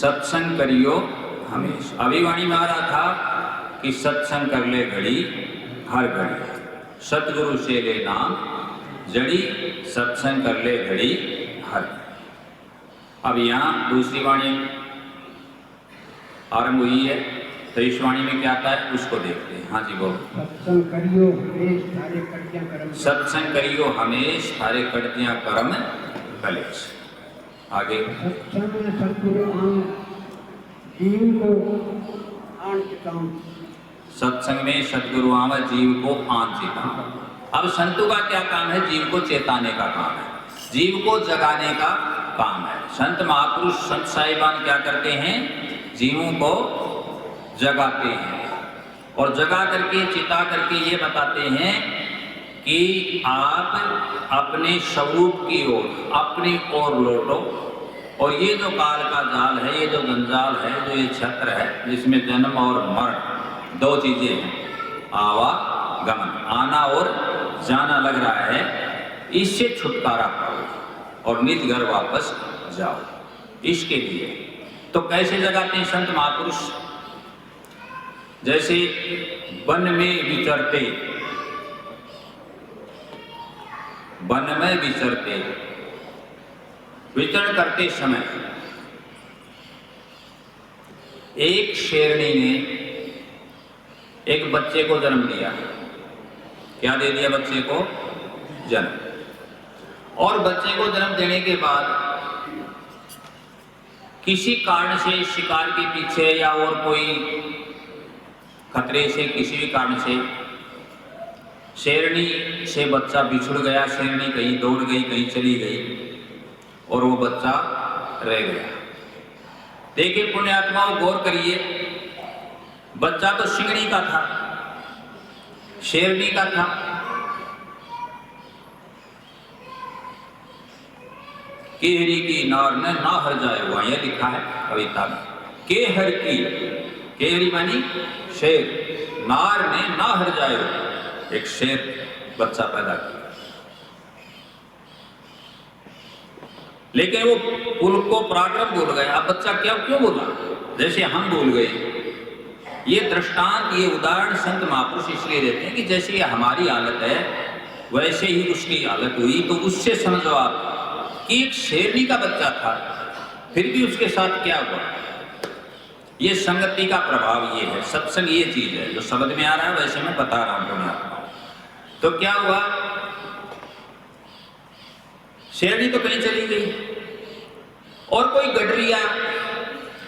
सत्संग करियो हमेशा। अभी वाणी में आ रहा था कि सत्संग कर ले घड़ी हर घड़ी, सतगुरु से ले नाम जड़ी, सत्संग कर ले घड़ी हर घड़ी। अब यहाँ दूसरी वाणी आरंभ हुई है, तो इस वाणी में क्या आता है उसको देखते हैं। हाँ जी बोलो। सत्संग करियो हमेश थारे कटिया कर्म, सत्संग करियो हमेश थारे कटिया कर्म कलेश। आगे सत्संग में सतगुरु आन जीव को आन चिताऊं, सत्संग में सतगुरु आवे जीव को आन चेतावे। अब संतों का क्या काम है? जीव को चेताने का काम है, जीव को जगाने का काम है। संत महापुरुष संत साहिबान क्या करते हैं? जीवों को जगाते हैं और जगा करके चिता करके ये बताते हैं कि आप अपने स्वरूप की ओर अपनी ओर लौटो। और ये जो काल का जाल है, ये जो जंजाल है, जो ये छत्र है जिसमें जन्म और मरण दो चीजें हैं, आवागमन आना और जाना लग रहा है, इससे छुटकारा पाओ और निज घर वापस जाओ। इसके लिए तो कैसे जगाते हैं संत महापुरुष? जैसे वन में विचरते, वन में विचरते विचरण करते समय एक शेरनी ने एक बच्चे को जन्म दिया। क्या दे दिया बच्चे को? जन्म। और बच्चे को जन्म देने के बाद किसी कारण से शिकार के पीछे या और कोई खतरे से, किसी भी कारण से शेरनी से बच्चा बिछुड़ गया। शेरनी कहीं दौड़ गई, कहीं चली गई और वो बच्चा रह गया। देखिए पुण्यात्माओं, गौर करिए, बच्चा तो सिंगड़ी का था, शेरनी का था। केहरी की नार न ना हर जाए, हुआ यह लिखा है कविता में। केहर की, केहरी मानी शेर, नार ने ना हर जाए, एक शेर बच्चा पैदा किया। लेकिन वो कुल को पराक्रम भूल गया। अब बच्चा क्या क्यों बोला? जैसे हम भूल गए। ये दृष्टांत, ये उदाहरण संत महापुरुष इसलिए देते हैं कि जैसे ये हमारी हालत है वैसे ही उसकी हालत हुई। तो उससे समझो आप कि एक शेरनी का बच्चा था, फिर भी उसके साथ क्या हुआ। ये संगति का प्रभाव ये है। सत्संग ये चीज है जो शब्द में आ रहा है, वैसे मैं बता रहा हूं पुण्यात्मा। तो क्या हुआ? शेरनी तो कहीं चली गई और कोई गडरिया,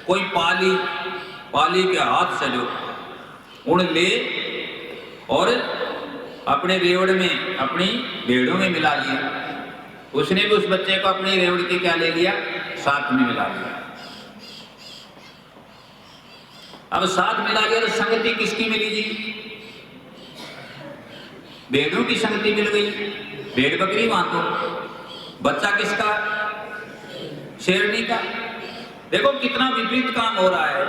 कोई पाली, पाली के हाथ से जो उड़ ले और अपने रेवड़ में, अपनी भेड़ों में मिला लिया। उसने भी उस बच्चे को अपनी रेवड़ के क्या ले लिया? साथ में मिला लिया। अब साथ मिला लिया तो संगति किसकी मिली जी? भेड़ों की संगति मिल गई। भेड़ बकरी वहां तो बच्चा किसका? शेरनी का। देखो कितना विपरीत काम हो रहा है।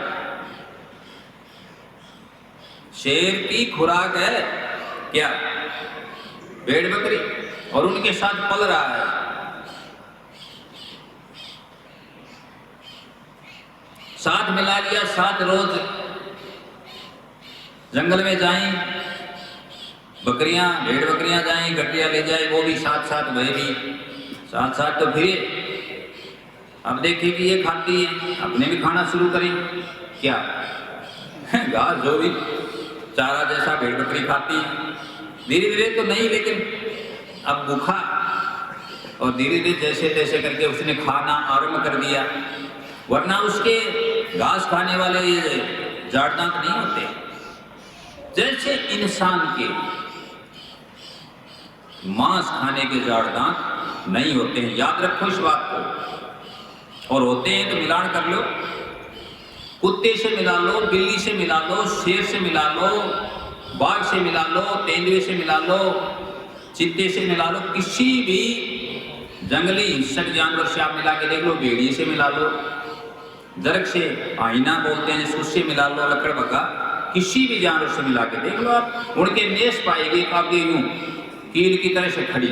शेर की खुराक है क्या? भेड़ बकरी, और उनके साथ पल रहा है। साथ मिला लिया, साथ रोज जंगल में जाएं, बकरियां, भेड़ बकरियां जाएं, गड्डियां ले जाए, वो भी साथ साथ, वह भी साथ साथ। तो फिर अब देखिए कि ये खाती है, अपने भी खाना शुरू करें क्या? घास जो भी चारा जैसा भेड़ बकरी खाती है। धीरे धीरे तो नहीं, लेकिन अब भूखा, और धीरे धीरे जैसे तैसे करके उसने खाना आरंभ कर दिया। वरना उसके घास खाने वाले ये जाड़ दांत नहीं होते। जैसे इंसान के मांस खाने के जाड़ दांत नहीं होते हैं, याद रखो इस बात को। और होते हैं तो मिलान कर लो, कुत्ते से मिला लो, बिल्ली से मिला लो, शेर से मिला लो, बाघ से मिला लो, तेंदुए से मिला लो, चीते से मिला लो, किसी भी जंगली हिंसक जानवर से आप मिला के देख लो, भेड़िए से मिला लो, दरक से, आईना बोलते हैं उससे मिला लो, लकड़ बग्गा, किसी भी जानवर से मिला के देख लो आप, उनके नेस पाएगी आगे यूं कील की तरह से खड़ी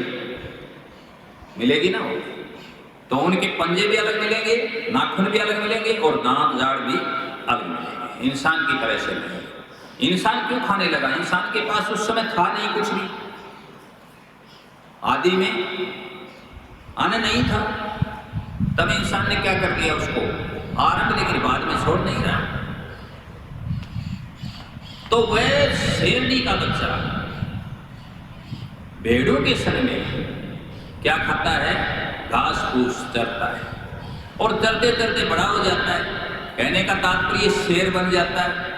मिलेगी ना। वो तो उनके पंजे भी अलग मिलेंगे, नाखून भी अलग मिलेंगे और दांत जाड़ भी अलग मिलेंगे। इंसान की तरह से नहीं। इंसान क्यों खाने लगा? इंसान के पास उस समय था नहीं कुछ भी, आदि में अन्न नहीं था, तब इंसान ने क्या कर दिया उसको आरंभ, लेकिन बाद में छोड़ नहीं रहा। तो वह शेरनी का बच्चा भेड़ों के संग में क्या खाता है? घास फूस चरता है और चरते चरते बड़ा हो जाता है। कहने का तात्पर्य शेर बन जाता है।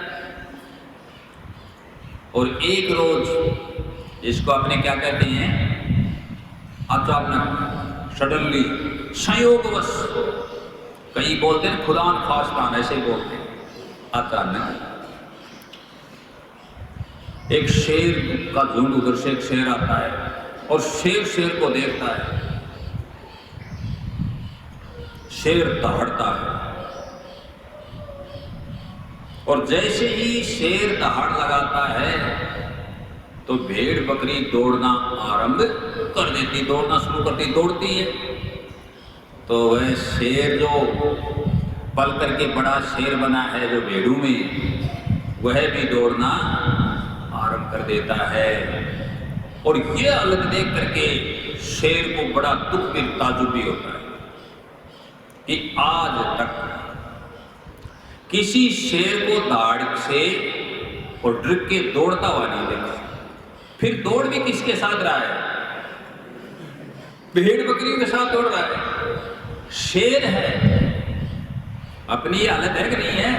और एक रोज इसको अपने क्या कहते हैं, अचानक, सडनली, संयोगवश, कई बोलते हैं खुदा न खास्तान, ऐसे ही बोलते हैं, अचानक एक शेर का झुंड, उधर से एक शेर आता है और शेर को देखता है। शेर दहाड़ता है और जैसे ही शेर दहाड़ लगाता है तो भेड़ बकरी दौड़ना आरंभ कर देती, दौड़ना शुरू करती, दौड़ती है। तो वह शेर जो पल करके बड़ा शेर बना है जो भेड़ों में, वह भी दौड़ना आरंभ कर देता है। और ये अलग देख करके शेर को बड़ा दुख भी, ताजुब भी होता है कि आज तक किसी शेर को दाढ़ से और ड्रिक के दौड़ता हुआ नहीं देखा। फिर दौड़ भी किसके साथ रहा है? भेड़ बकरियों के साथ दौड़ रहा है। शेर है, अपनी ये हालत है कि नहीं है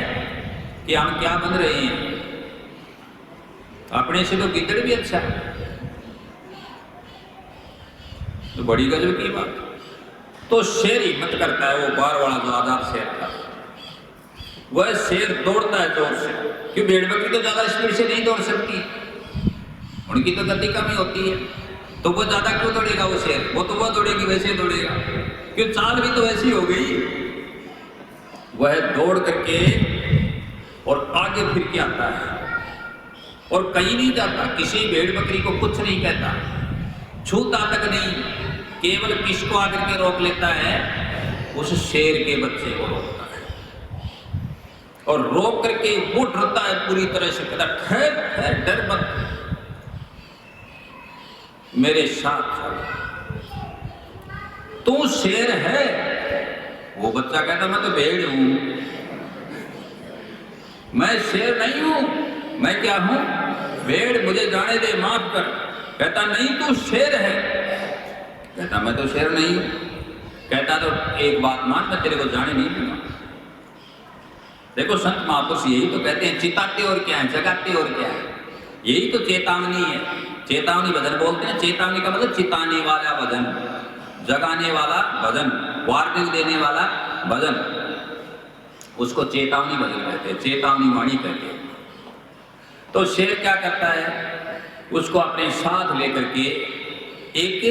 कि हम क्या बन रहे हैं? अपने से तो गिद्दड़ भी अच्छा है, तो बड़ी गजब की बात। तो शेर हिम्मत करता है, वो बार वाला जो आजाद शेर था, वह शेर दौड़ता है जोर से, क्योंकि भेड़ बकरी तो ज्यादा स्पीड से नहीं दौड़ सकती, उनकी तो गति कम ही होती है। तो वो ज्यादा क्यों दौड़ेगा वो शेर? वो तो वो दौड़ेगी, वैसे ही दौड़ेगा, क्योंकि चाल भी तो वैसी हो गई। वह दौड़ करके और आगे फिर के आता है और कहीं नहीं जाता, किसी भेड़ बकरी को कुछ नहीं कहता, छूता तक नहीं, केवल किसको आकर के रोक लेता है? उस शेर के बच्चे को रोकता है और रोक करके वो डरता है पूरी तरह से, कहता ठहर ठहर, डर मत, मेरे साथ तू शेर है। वो बच्चा कहता मैं तो भेड़ हूं, मैं शेर नहीं हूं, मैं क्या हूं? भेड़, मुझे जाने दे, माफ कर। कहता नहीं, तू शेर है। कहता मैं तो शेर नहीं हूं। कहता तो एक बात मान, मैं तेरे को जाने नहीं दूंगा। देखो संत महापुरुष यही तो कहते हैं, चिताते और क्या है, जगाते और क्या है, यही तो चेतावनी है। चेतावनी भजन बोलते हैं। चेतावनी का मतलब चिताने वाला भजन, जगाने वाला भजन, वार्निंग देने वाला भजन, उसको चेतावनी भजन कहते हैं, चेतावनी वाणी कहते हैं। तो शेर क्या करता है? उसको अपने साथ लेकर के एक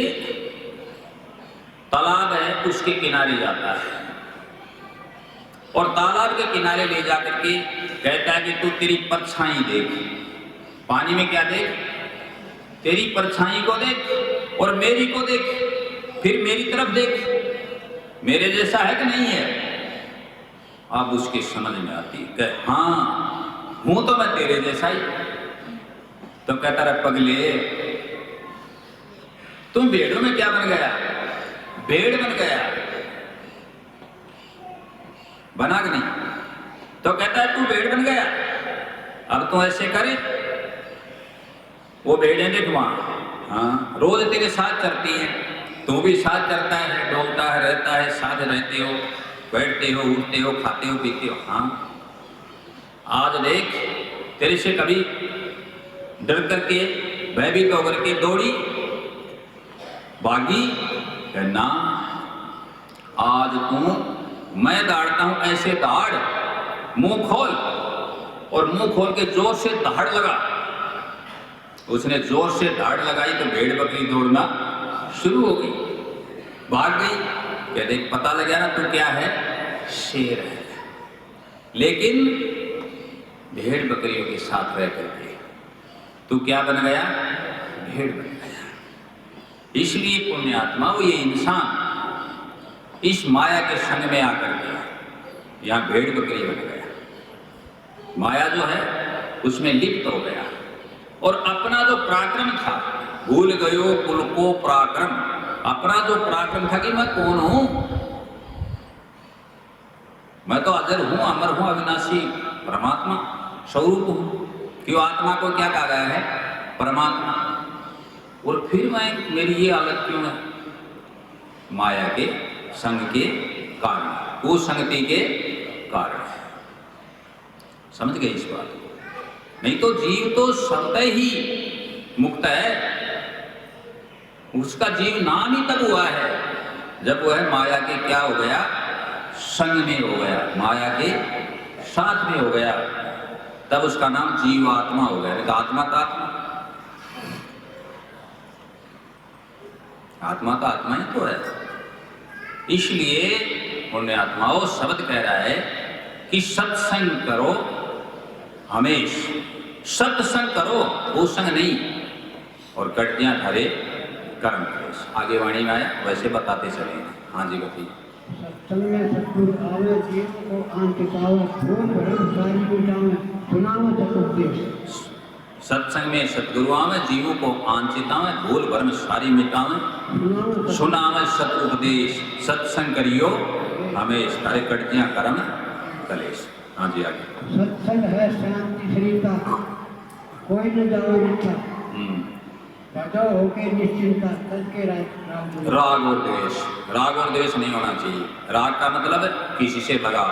तालाब है उसके किनारे जाता है और तालाब के किनारे ले जाकर के कहता है कि तू तेरी परछाई देख। पानी में क्या देख? तेरी परछाई को देख और मेरी को देख, फिर मेरी तरफ देख, मेरे जैसा है कि नहीं है? अब उसकी समझ में आती है, हाँ हूं तो मैं तेरे जैसा ही। तो कहता रहा पगले, तुम भेड़ों में क्या बन गया? भेड़ बन गया, बना कि नहीं? तो कहता है तू भेड़ बन गया, अब तू ऐसे करे। वो भेड़ें देख वहां, हाँ रोज तेरे साथ चरती हैं, तू भी साथ चरता है, डोलता है, रहता है, साथ रहते हो, बैठते हो, उठते हो, खाते हो, पीते हो। हाँ आज देख, तेरे से कभी डर करके, भयभीत होकर के दौड़ी, भागी? कहना आज तू, मैं दहाड़ता हूं ऐसे दहाड़, मुंह खोल, और मुंह खोल के जोर से दहाड़ लगा। उसने जोर से दहाड़ लगाई तो भेड़ बकरी दौड़ना शुरू हो गई, भाग गई। क्या देख, पता लग गया ना तू क्या है? शेर है। लेकिन भेड़ बकरियों के साथ रह करके तू क्या बन गया? भेड़ बन गया। इसलिए पुण्यात्मा, वो ये इंसान इस माया के संग में आकर के यहाँ भेड़ बकरी बन गया। माया जो है उसमें लिप्त हो गया और अपना जो पराक्रम था, भूल गयो कुल को पराक्रम, अपना जो पराक्रम था कि मैं कौन हूं, मैं तो अजर हूं, अमर हूं, अविनाशी परमात्मा स्वरूप हूं। क्यों आत्मा को क्या कहा गया है? परमात्मा। और फिर मैं, मेरी ये हालत क्यों है? माया के संग के कारण, कुसंगति के कारण। समझ गए इस बात को? नहीं तो जीव तो स्वतः ही मुक्त है। उसका जीव नाम ही तब हुआ है जब वह माया के क्या हो गया? संग में हो गया, माया के साथ में हो गया, तब उसका नाम जीवात्मा हो गया। नहीं तो आत्मा का आत्मा का आत्मा ही तो है। इसलिए पुण्य आत्माओं शब्द कह रहा है कि सत्संग करो हमेशा, सत्संग करो, वो संग नहीं, और कटियां धरे कर्म क्लेश। आगे वाणी में आया वैसे बताते चलेंगे। हाँ जी बताइए। सत्संग में सतगुरु आवे, जीव को आंत पावे, भूल भरम सारी मिटावे, सुनावे सतुपदेश। सत्संग में सतगुरु आवे, जीवों को आंचितावे, भूल भरम सारी मिटावे, सुनावे सत उपदेश। सत्संग करियो हमेशा, तारे कटियां कर्म कलेश। हाँ जी आगे। सत्संग है शांति श्रीता, कोई न जावे मिठा, बचाओ होके निश्चिंता, कल के राग और द्वेष, राग और द्वेष नहीं होना चाहिए। राग का मतलब है किसी से लगाव,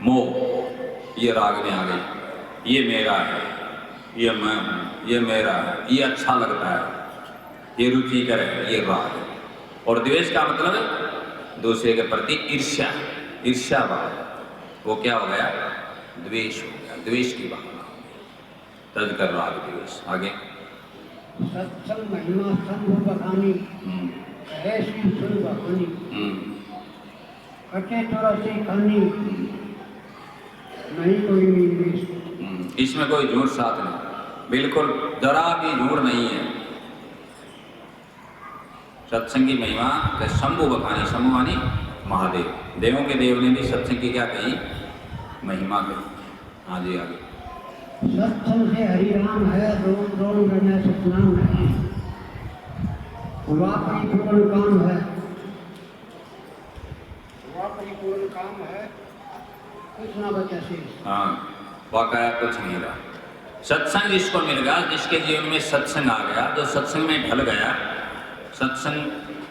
मोह, ये राग में आ गई, ये मेरा है, ये मैं हूं, ये मेरा है, ये अच्छा लगता है, ये रुचिकर है, ये राग है। और द्वेष का मतलब है दूसरे के प्रति ईर्ष्या, ईर्ष्या भाव, वो क्या हो गया? द्वेष हो गया, द्वेष की भावना। तद कर राग द्वेष। आगे। सत्संग महिमा संग बखानी, कहे श्री सुन बखानी, कटे चौरासी खानी, नहीं कोई मीन। इसमें कोई झूठ साथ नहीं, बिल्कुल जरा भी झूठ नहीं है। सत्संग की महिमा के शंभु बखानी, शंभु मानी महादेव, देवों के देव ने भी सत्संग की क्या कही? महिमा कही। हाँ जी आगे। सत्संग से हरि राम है, रोम रोम में सतनाम है, वापरी पूर्ण काम है, वापरी पूर्ण काम है, कुछ ना बचा शेष। हाँ, वाकया कुछ नहीं रहा। सत्संग जिसको मिल गया, जिसके जीवन में सत्संग आ गया, जो सत्संग में ढल गया, सत्संग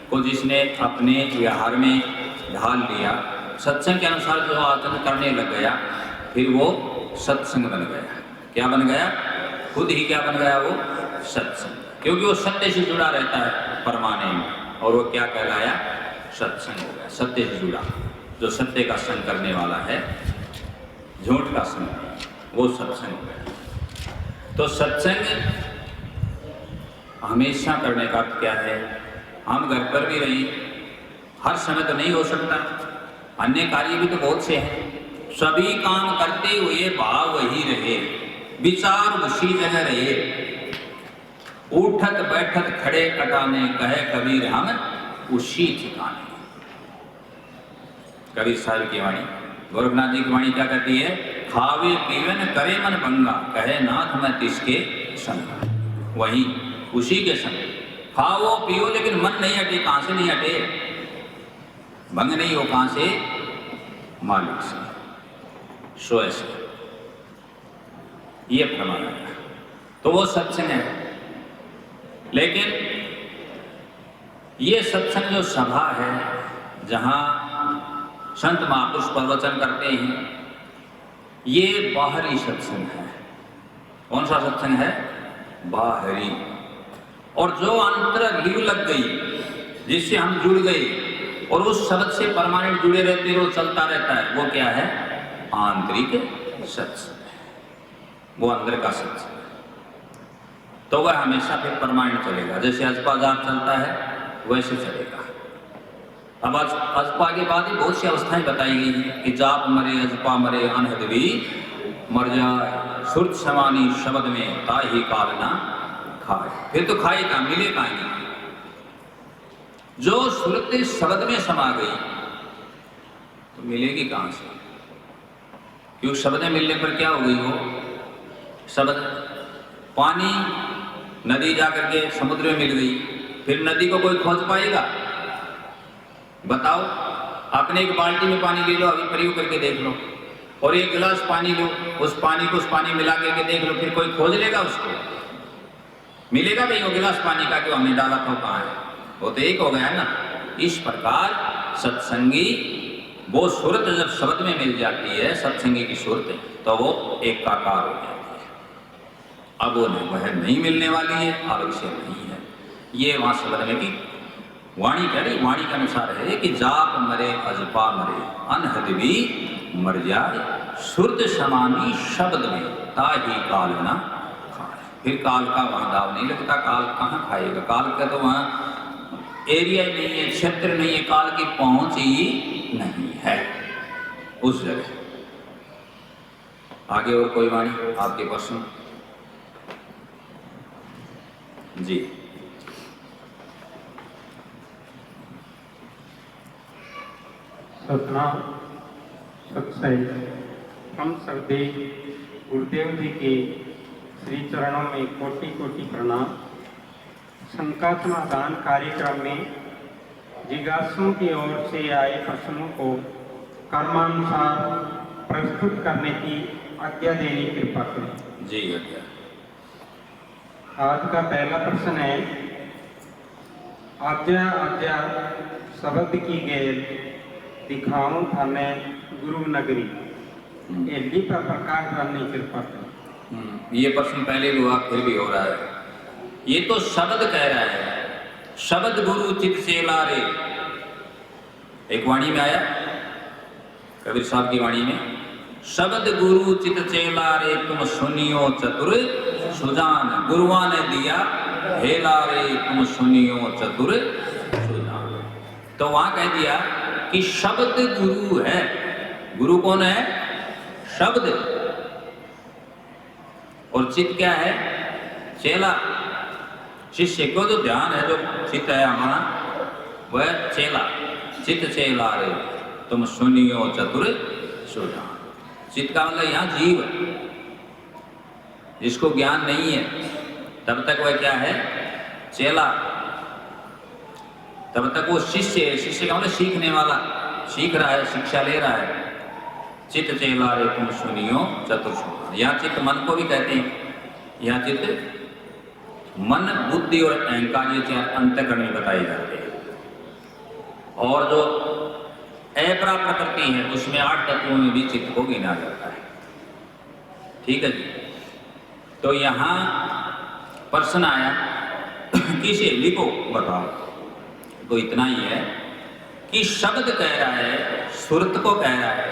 को जिसने अपने व्यवहार में ढाल लिया, सत्संग के अनुसार जो आचरण करने लग गया, फिर वो सत्संग बन गया। क्या बन गया? खुद ही क्या बन गया? वो सत्संग, क्योंकि वो सत्य से जुड़ा रहता है परमाने में, और वो क्या कहलाया? सत्संग हो गया। सत्य से जुड़ा, जो सत्य का संग करने वाला है, झूठ का संग, वो सत्संग हो गया। तो सत्संग हमेशा करने का अर्थ क्या है? हम घर पर भी रहें, हर समय तो नहीं हो सकता, अन्य कार्य भी तो बहुत से हैं, सभी काम करते हुए भाव वही रहे, विचार उसी जगह रहे, उठत बैठत खड़े कटाने, कहे कबीर हम उसी ठिकाने। कबीर साहब की वाणी, गोरखनाथ जी की वाणी क्या कहती है? खावे पीवे न करे मन भंगा, कहे नाथ मैं तिसके संग। वही उसी के संग खाओ पियो, लेकिन मन नहीं हटे। कहां से नहीं हटे? भंग नहीं हो कहां से? मालिक से, स्वयं से। ये फरमाया गया, तो वो सत्संग है। लेकिन ये सत्संग जो सभा है, जहां संत महापुरुष प्रवचन करते हैं, ये बाहरी सत्संग है। कौन सा सत्संग है? बाहरी। और जो अंतर लीव लग गई, जिससे हम जुड़ गए और उस शब्द से परमानेंट जुड़े रहते हो, चलता रहता है, वो क्या है? आंतरिक सत्संग है, वो अंदर का सत्संग है। तो वह हमेशा फिर परमानेंट चलेगा। जैसे अजपा जाप चलता है वैसे चलेगा। अब अजपा के बाद ही बहुत सी अवस्थाएं बताई गई हैं कि जाप मरे अजपा मरे अनहद भी मर जाए, सुरत समानी शब्द में ताही काल ना खाए। फिर तो खाएगा, मिलेगा नहीं। जो सुरत शब्द में समा गई तो मिलेगी कहां से? क्योंकि शब्द में मिलने पर क्या हो गई वो शब्द? पानी नदी जाकर के समुद्र में मिल गई, फिर नदी को कोई खोज पाएगा? बताओ, अपने एक बाल्टी में पानी ले लो, अभी प्रयोग करके देख लो, और एक गिलास पानी लो, उस पानी को उस पानी मिला करके देख लो, फिर कोई खोज लेगा उसको? मिलेगा भाई वो गिलास पानी का कि हमने डाला था कहाँ है? वो तो एक हो गया ना। इस प्रकार सत्संगी वो सूरत जब शब्द में मिल जाती है, सत्संगी की सूरत, तो वो एकाकार हो जाती है। अब वो वह नहीं मिलने वाली है, आवश्यक नहीं है। ये वहां शब्द में की वाणी कह रही, वाणी के अनुसार है कि जाप मरे अजपा मरे अनहद भी मर जाए, सुरत समानी शब्द में ताही काल ना खाए। फिर काल का वहां दाव नहीं लगता। काल कहाँ खाएगा? काल का तो वहां एरिया नहीं है, क्षेत्र नहीं है, काल की पहुंच ही नहीं है उस जगह। आगे और कोई वाणी? आपके प्रश्न? जी। सतनाम सत्संग। हम सभी गुरुदेव जी के श्री चरणों में कोटि कोटि प्रणाम। शंका समाधान कार्यक्रम में जिज्ञासुओं की ओर से आए प्रश्नों को कर्मानुसार प्रस्तुत करने की आज्ञा देने की कृपा करें। जी आज्ञा। आज का पहला प्रश्न है, आज्ञा आज्ञा शब्द की गेल दिखाऊं थाने गुरु नगरी, एली पर प्रकाश डालने की कृपा करें। ये प्रश्न पहले भी हुआ, फिर भी हो रहा है। ये तो शब्द कह रहा है, शब्द गुरु चित चेला रे। एक वाणी में आया कबीर साहब की वाणी में, शब्द गुरु चित चेला रे तुम सुनियो चतुर सुजान, गुरुआ ने दिया हेला रे तुम सुनियो चतुर सुजान। तो वहां कह दिया कि शब्द गुरु है। गुरु कौन है? शब्द। और चित्त क्या है? चेला। शिष्य को जो ध्यान है, जो चित्त है हमारा, वह चेला। चित्त चेला रे तुम सुनियो चतुर सुजान। चित्त का मतलब यहाँ जीव है, जिसको ज्ञान नहीं है तब तक वह क्या है? चेला। तब तक वो शिष्य है। शिष्य का मतलब सीखने वाला, सीख रहा है, शिक्षा ले रहा है। चित्त चेला रे तुम सुनियो चतुर सुजान। यहाँ चित्त मन को भी कहते हैं। यहाँ चित्त मन, बुद्धि और अहंकार, ये चार अंतःकरण में बताए जाते हैं। और जो अपरा प्रकृति है उसमें 8 तत्वों में भी चित्त को गिना जाता है। ठीक है जी। तो यहाँ प्रश्न आया किसे लिखो बताओ। तो इतना ही है कि शब्द कह रहा है, सुरत को कह रहा है,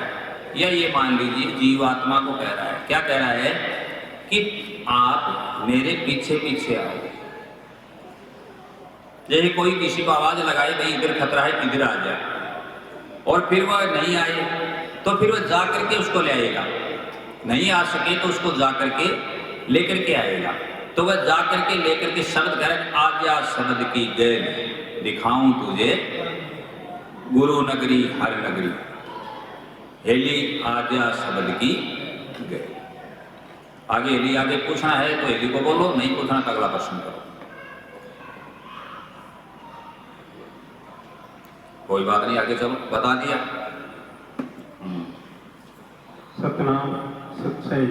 या ये मान लीजिए जीवात्मा को कह रहा है। क्या कह रहा है? कि आप मेरे पीछे पीछे आओ। जैसे कोई किसी को आवाज लगाए, भाई इधर खतरा है, इधर आ जाए, और फिर वह नहीं आए तो फिर वह जा करके उसको ले आएगा। नहीं आ सके तो उसको जा करके लेकर के आएगा। तो वह जा करके लेकर के शब्द कह रहा, आज्ञा शब्द की गेल दिखाऊं तुझे गुरु नगरी हर नगरी, हेली आज्ञा शब्द की गेल। आगे हेली आगे पूछना है तो हेली को बोलो, नहीं पूछना तो अगला प्रश्न करो। कोई बात नहीं, आगे चलो, बता दिया। सतनाम सच्चाई।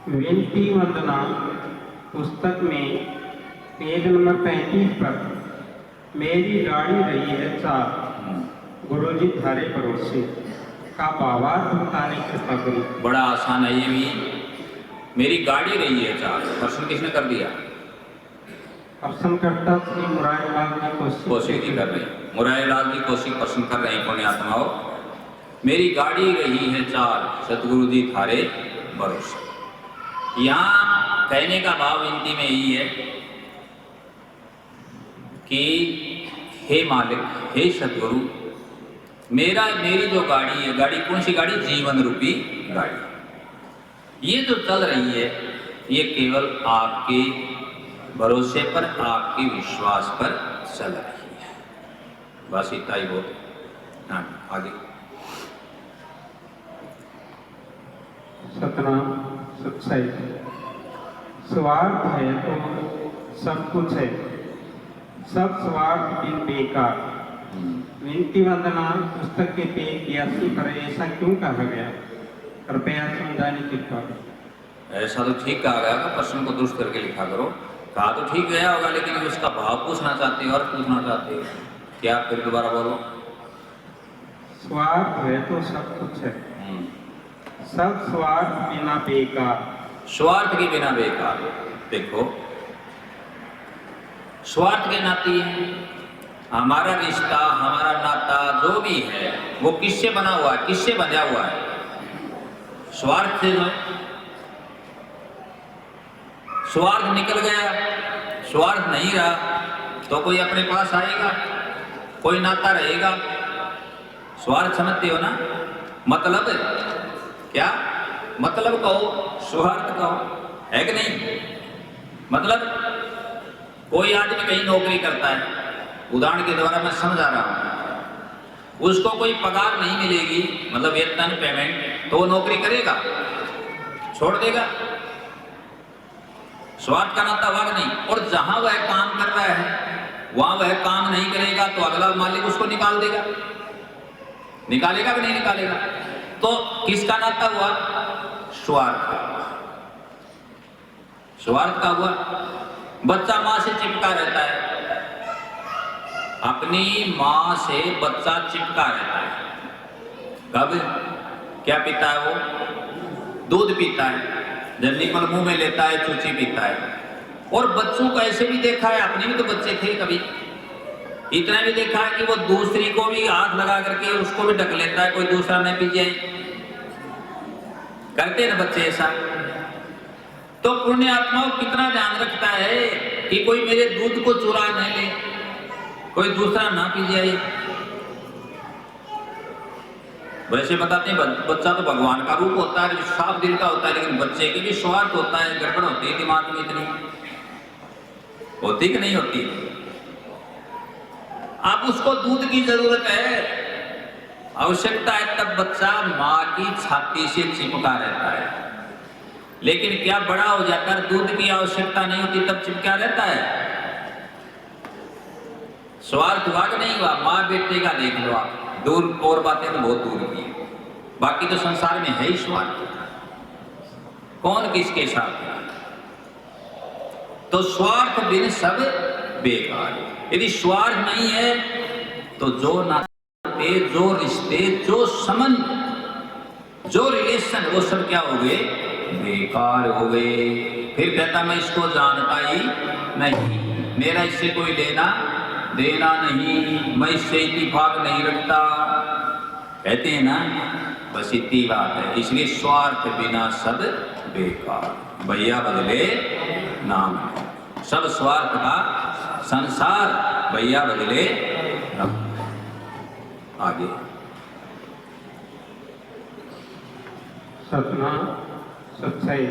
विनती वंदना पुस्तक में पेज नंबर 35 पर मेरी गाड़ी रही है 4, गुरुजी थारे पड़ोसी का भावार्थ बताने की कृपा करी। बड़ा आसान है ये भी। मेरी गाड़ी रही है 4, प्रश्न किसने कर दिया? प्रश्नकर्ता श्री मुरारीलाल जी कोशिक जी कर रहे हैं। मुरारीलाल जी कोशिक प्रश्न कर रहे हैं, पुण्य आत्माओं। मेरी गाड़ी रही है 4, सतगुरु जी थारे भरोसे। यहाँ कहने का भाव विनती में यही है कि हे मालिक, हे सतगुरु, मेरी जो गाड़ी है, गाड़ी कौन सी गाड़ी? जीवन रूपी गाड़ी। ये जो चल रही है ये केवल आपके भरोसे पर, आपके विश्वास पर चल रही है। बस इतना ही बहुत। हाँ आगे। सतनाम सत्सई। स्वार्थ है तो सब कुछ है, सब स्वार्थ बिन बेकार। विनती वंदना पुस्तक के पेज 82 पर ऐसा क्यों कहा गया? कृपया समझाने की कृपा करें। ऐसा तो ठीक कहा गया कि प्रश्न को दुरुस्त करके लिखा करो। कहा तो ठीक गया होगा, लेकिन उसका भाव पूछना चाहते हो और पूछना चाहते हो क्या? फिर दोबारा बोलो। स्वार्थ है तो सब कुछ है, सब स्वार्थ बिना बेकार। स्वार्थ के बिना बेकार। देखो, स्वार्थ के नाते हमारा रिश्ता, हमारा नाता जो भी है वो किससे बना हुआ है, किससे बंधा हुआ है? स्वार्थ से। जो स्वार्थ निकल गया, स्वार्थ नहीं रहा तो कोई अपने पास आएगा, कोई नाता रहेगा? स्वार्थ समझते हो ना? मतलब क्या? मतलब कहो, स्वार्थ कहो, है कि नहीं? मतलब कोई आदमी कहीं नौकरी करता है, उदाहरण के द्वारा मैं समझा रहा हूं, उसको कोई पगार नहीं मिलेगी, मतलब वेतन पेमेंट, तो वो नौकरी करेगा? छोड़ देगा? स्वार्थ का नाता वाग नहीं। और जहां वह काम कर रहा है वहां वह काम नहीं करेगा तो अगला मालिक उसको निकाल देगा। निकालेगा कि नहीं निकालेगा? तो किसका नाता हुआ? स्वार्थ का। स्वार्थ का हुआ। बच्चा मां से चिपका रहता है, अपनी मां से बच्चा चिपका रहता है। कब क्या पीता है वो? दूध पीता है। जब निकल मुंह में लेता है चूची पीता है। और बच्चों को ऐसे भी देखा है, अपने भी तो बच्चे थे कभी, इतना भी देखा है कि वो दूसरी को भी हाथ लगा करके उसको भी ढक लेता है, कोई दूसरा नहीं पी जाए। करते हैं ना बच्चे ऐसा? तो पुण्य आत्माओं कितना ध्यान रखता है कि कोई मेरे दूध को चुरा नहीं ले, कोई दूसरा ना पी जाए। वैसे बताते हैं बच्चा तो भगवान का रूप होता है, साफ दिल का होता है, लेकिन बच्चे की भी स्वार्थ होता है, गड़बड़ होती है दिमाग में। इतनी होती कि नहीं होती? अब उसको दूध की जरूरत है, आवश्यकता है, तब बच्चा मां की छाती से चिपका रहता है। लेकिन क्या बड़ा हो जाकर दूध की आवश्यकता नहीं होती तब चिपका रहता है? स्वार्थ हुआ कि नहीं हुआ? माँ बेटे का देख लो आप, दूर और बातें तो बहुत दूर की, बाकी तो संसार में है ही स्वार्थ। कौन किसके साथ है? तो स्वार्थ बिन सब बेकार। यदि स्वार्थ नहीं है तो जो नाते, जो रिश्ते, जो संबंध, जो रिलेशन, वो सब क्या हो गए? बेकार हो गए। फिर कहता मैं इसको जानता ही नहीं, मेरा इससे कोई लेना देना नहीं, मैं इससे इत्तेफाक नहीं रखता। कहते हैं ना, बस इतनी बात है। इसलिए स्वार्थ बिना सब बेकार, भैया बदले नाम है। सब स्वार्थ का संसार, भैया बदले नाम। आगे। सतना सच्चाई।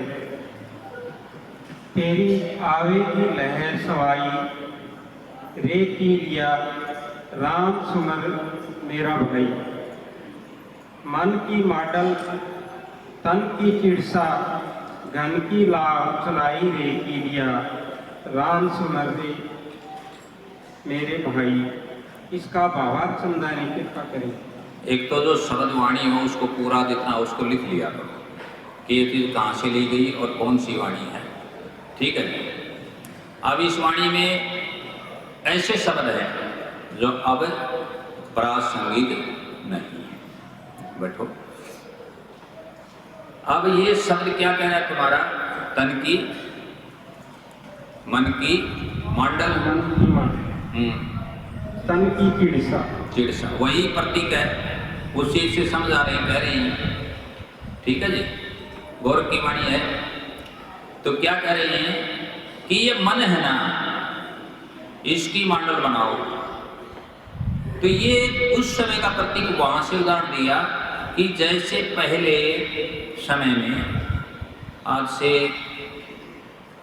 तेरी आवे की लहर सवाई, रे की लिया राम सुमर मेरा भाई। मन की माडल तन की चिड़सा, घन की लाव चलाई रे की लिया राम सुमर रे मेरे भाई। इसका भावार्थ समझाने की कृपा करें। एक तो जो शब्द वाणी हो उसको पूरा जितना उसको लिख लिया करो कि ये चीज़ कहाँ से ली गई और कौन सी वाणी है। ठीक है? अब इस वाणी में ऐसे शब्द हैं जो अब प्रासंगिक नहीं है। बैठो। अब ये शब्द क्या कह रहा है तुम्हारा? तन की, मन की मंडल, तन की चिड़सा। चिड़सा वही प्रतीक है, उस चीज से समझा रहे हैं, कह रहे हैं। ठीक है जी, गौर की वाणी है। तो क्या कह रहे हैं कि ये मन है ना, इसकी मंडल बनाओ। तो ये उस समय का प्रतीक वहां से उदाहरण दिया कि जैसे पहले समय में, आज से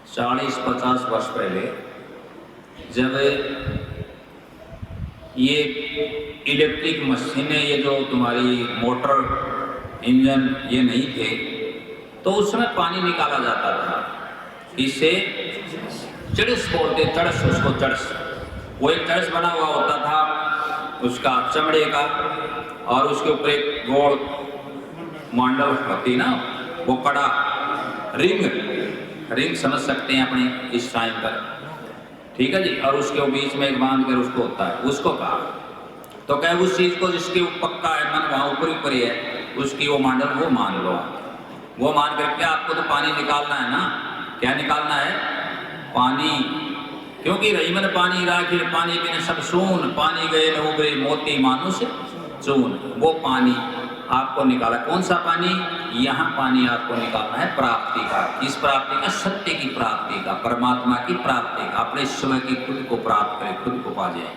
40-50 वर्ष पहले, जब ये इलेक्ट्रिक मशीनें, ये जो तुम्हारी मोटर, इंजन, ये नहीं थे, तो उस समय पानी निकाला जाता था इससे चड़स बोलते, चड़स, उसको चड़स, वो एक चड़स बना हुआ होता था उसका चमड़े का, और उसके ऊपर एक गोल मंडल होती ना, वो कड़ा, रिंग समझ सकते हैं अपने इस टाइम पर, ठीक है जी। और उसके बीच में एक बांध कर उसको होता है, उसको कहा। तो कहे उस चीज को जिसके पक्का है मन, वहां ऊपर ऊपर ही है उसकी वो मंडल, वो मान लो। वो मान करके आपको तो पानी निकालना है ना, क्या निकालना है? पानी, क्योंकि रही मन पानी राखी, पानी बिन सब सून, पानी गए न उबरे मोती मानुष चून। वो पानी आपको निकाला, कौन सा पानी? यहाँ पानी आपको निकालना है प्राप्ति का। किस प्राप्ति का? सत्य की प्राप्ति का, परमात्मा की प्राप्ति का, अपने स्वयं की खुद को प्राप्त करें, खुद को पा जाए,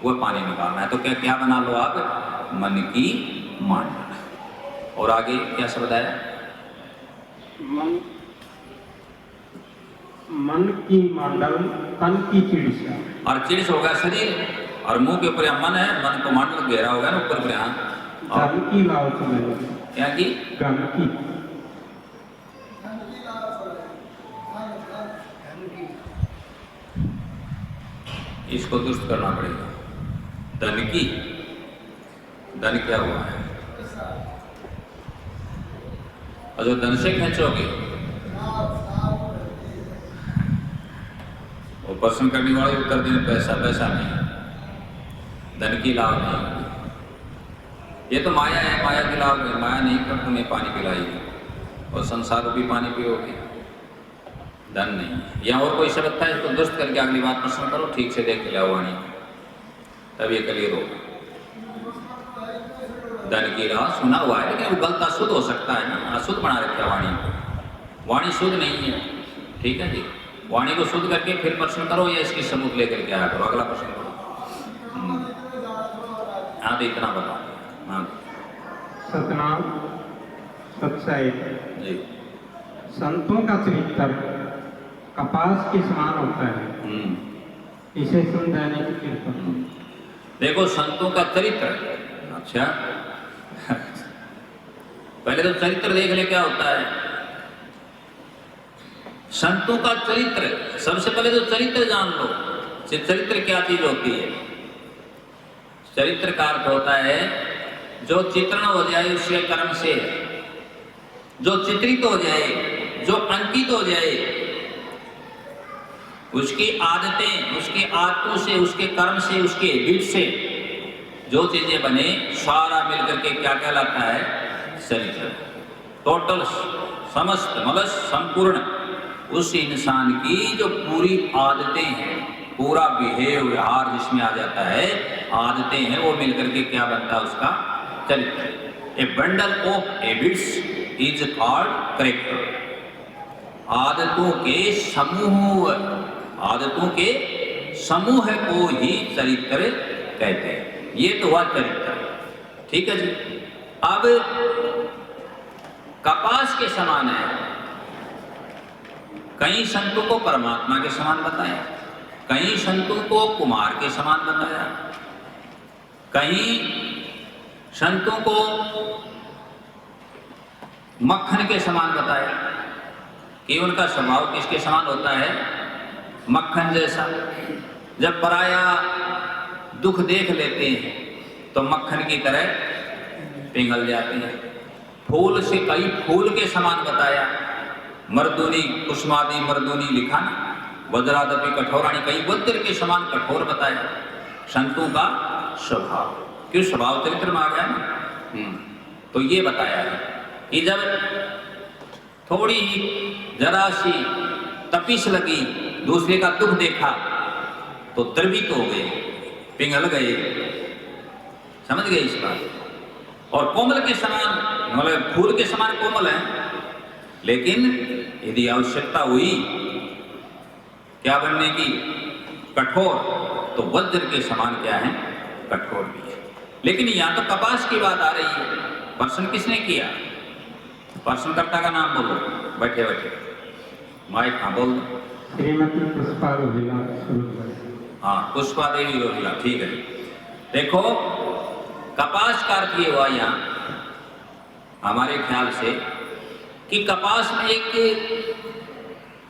वो पानी निकालना है। तो क्या क्या बना लो आप? मन की मंडल। और आगे क्या शब्द है? मन की मंडल, तन की चिड़िया। और चिड़िस होगा शरीर, और मुंह के ऊपर मन है, मन को मंडल घेरा होगा ना ऊपर ऊपर, यहाँ गम की लाओ तुम्हें, क्या की? गम की। इसको दुरुस्त करना पड़ेगा। धन की, धन क्या हुआ है? और जो धन से खींचोगे, वो प्रश्न करने वाले उत्तर देने पैसा, पैसा नहीं, धन की लाभ नहीं। ये तो माया है, माया की लाभ है, माया नहीं कर तुम्हें पानी पिलाएगी और संसार रूपी पानी पियोगे, धन नहीं। या और कोई शब्द था, इसको दुरुस्त करके अगली बात प्रश्न करो, ठीक से देख लिया वाणी, तब ये क्लियर होगा। धन की राह सुना हुआ है, लेकिन वो गलत अशुद्ध हो सकता है ना, अशुद्ध बना रखा वाणी को, वाणी शुद्ध नहीं है, ठीक है जी। वाणी को शुद्ध करके फिर प्रश्न करो, या इसकी सबूत लेकर के आया करो, अगला प्रश्न करो। हाँ तो इतना बता। हाँ सतनाम, सत्सई जी। संतों का चरित्र कपास के समान होता है, इसे सुन देने की कृपा। देखो संतों का चरित्र, अच्छा पहले तो चरित्र देख ले क्या होता है। संतों का चरित्र, सबसे पहले तो चरित्र जान लो, चरित्र क्या चीज होती है। चरित्र का अर्थ होता है जो चित्रण हो जाए उसके कर्म से, जो चित्रित हो जाए, जो अंकित हो जाए, उसकी आदतें, उसकी आदतों से, उसके कर्म से, उसके हैबिट से जो चीजें बने, सारा मिलकर के क्या कहलाता है? चरित्र। टोटल, समस्त, मतलब संपूर्ण उस इंसान की जो पूरी आदतें हैं, पूरा बिहेव, व्यवहार जिसमें आ जाता है, आदतें हैं, वो मिलकर के क्या बनता है? उसका चरित्र। ए bundle of habits is called character. आदतों के समूह, आदतों के समूह को ही चरित्र कहते हैं। ये तो हुआ चरित्र, ठीक है जी। अब कपास के समान है, कई संतों को परमात्मा के समान बताया, कई संतों को कुमार के समान बताया, कई संतों को मक्खन के समान बताया कि उनका स्वभाव किसके समान होता है? मक्खन जैसा। जब पराया दुख देख लेते हैं तो मक्खन की तरह पिघल जाते हैं। फूल से कई फूल के समान बताया, मर्दूनी कुसुमादि मर्दूनी लिखा ना, वज्रादपि कठोराणी, कई वज्र के समान कठोर बताया। संतों का स्वभाव, क्यों स्वभाव चरित्र में आ गया ना। तो ये बताया है कि जब थोड़ी ही जरा सी तपिश लगी, दूसरे का दुख देखा तो द्रवित हो गए, पिघल गए, समझ गए इस बात। और कोमल के समान, मतलब फूल के समान कोमल है, लेकिन यदि आवश्यकता हुई क्या बनने की? कठोर, तो वज्र के समान क्या है? कठोर भी है। लेकिन यहाँ तो कपास की बात आ रही है। प्रश्न किसने किया? प्रश्नकर्ता का नाम बोलो, बैठे बैठे माइक। हाँ बोल दो। श्रीमती पुष्पा रोहिला शुरू करें। हाँ, पुष्पा देवी रोहिला, ठीक है। देखो, कपास का अर्थ ये हुआ यहाँ हमारे ख्याल से कि कपास में एक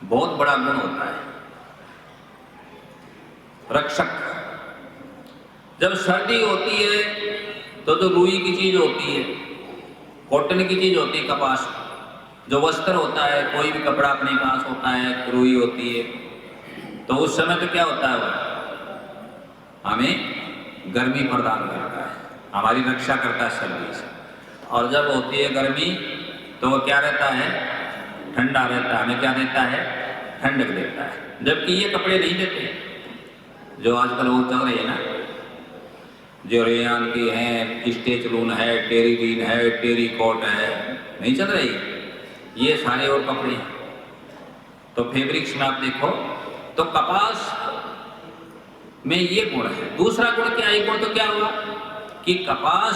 बहुत बड़ा गुण होता है, रक्षक। जब सर्दी होती है तो रुई की चीज होती है, कॉटन की चीज होती है, कपास जो वस्त्र होता है, कोई भी कपड़ा अपने पास होता है, रुई होती है। तो उस समय तो क्या होता है, वो हमें गर्मी प्रदान करता है, हमारी रक्षा करता है सर्दी से। और जब होती है गर्मी तो वो क्या रहता है, ठंडा रहता है, हमें क्या देता है, ठंडक देता है। जबकि ये कपड़े नहीं देते जो आजकल वो चल रही है ना, जो रेयान की है, स्टेचलून है, टेरीलीन है, टेरीकॉट है, नहीं चल रही ये सारे और कपड़े। तो फैब्रिक्स में आप देखो तो कपास में ये गुण है। दूसरा गुण क्या है, गुण तो क्या हुआ कि कपास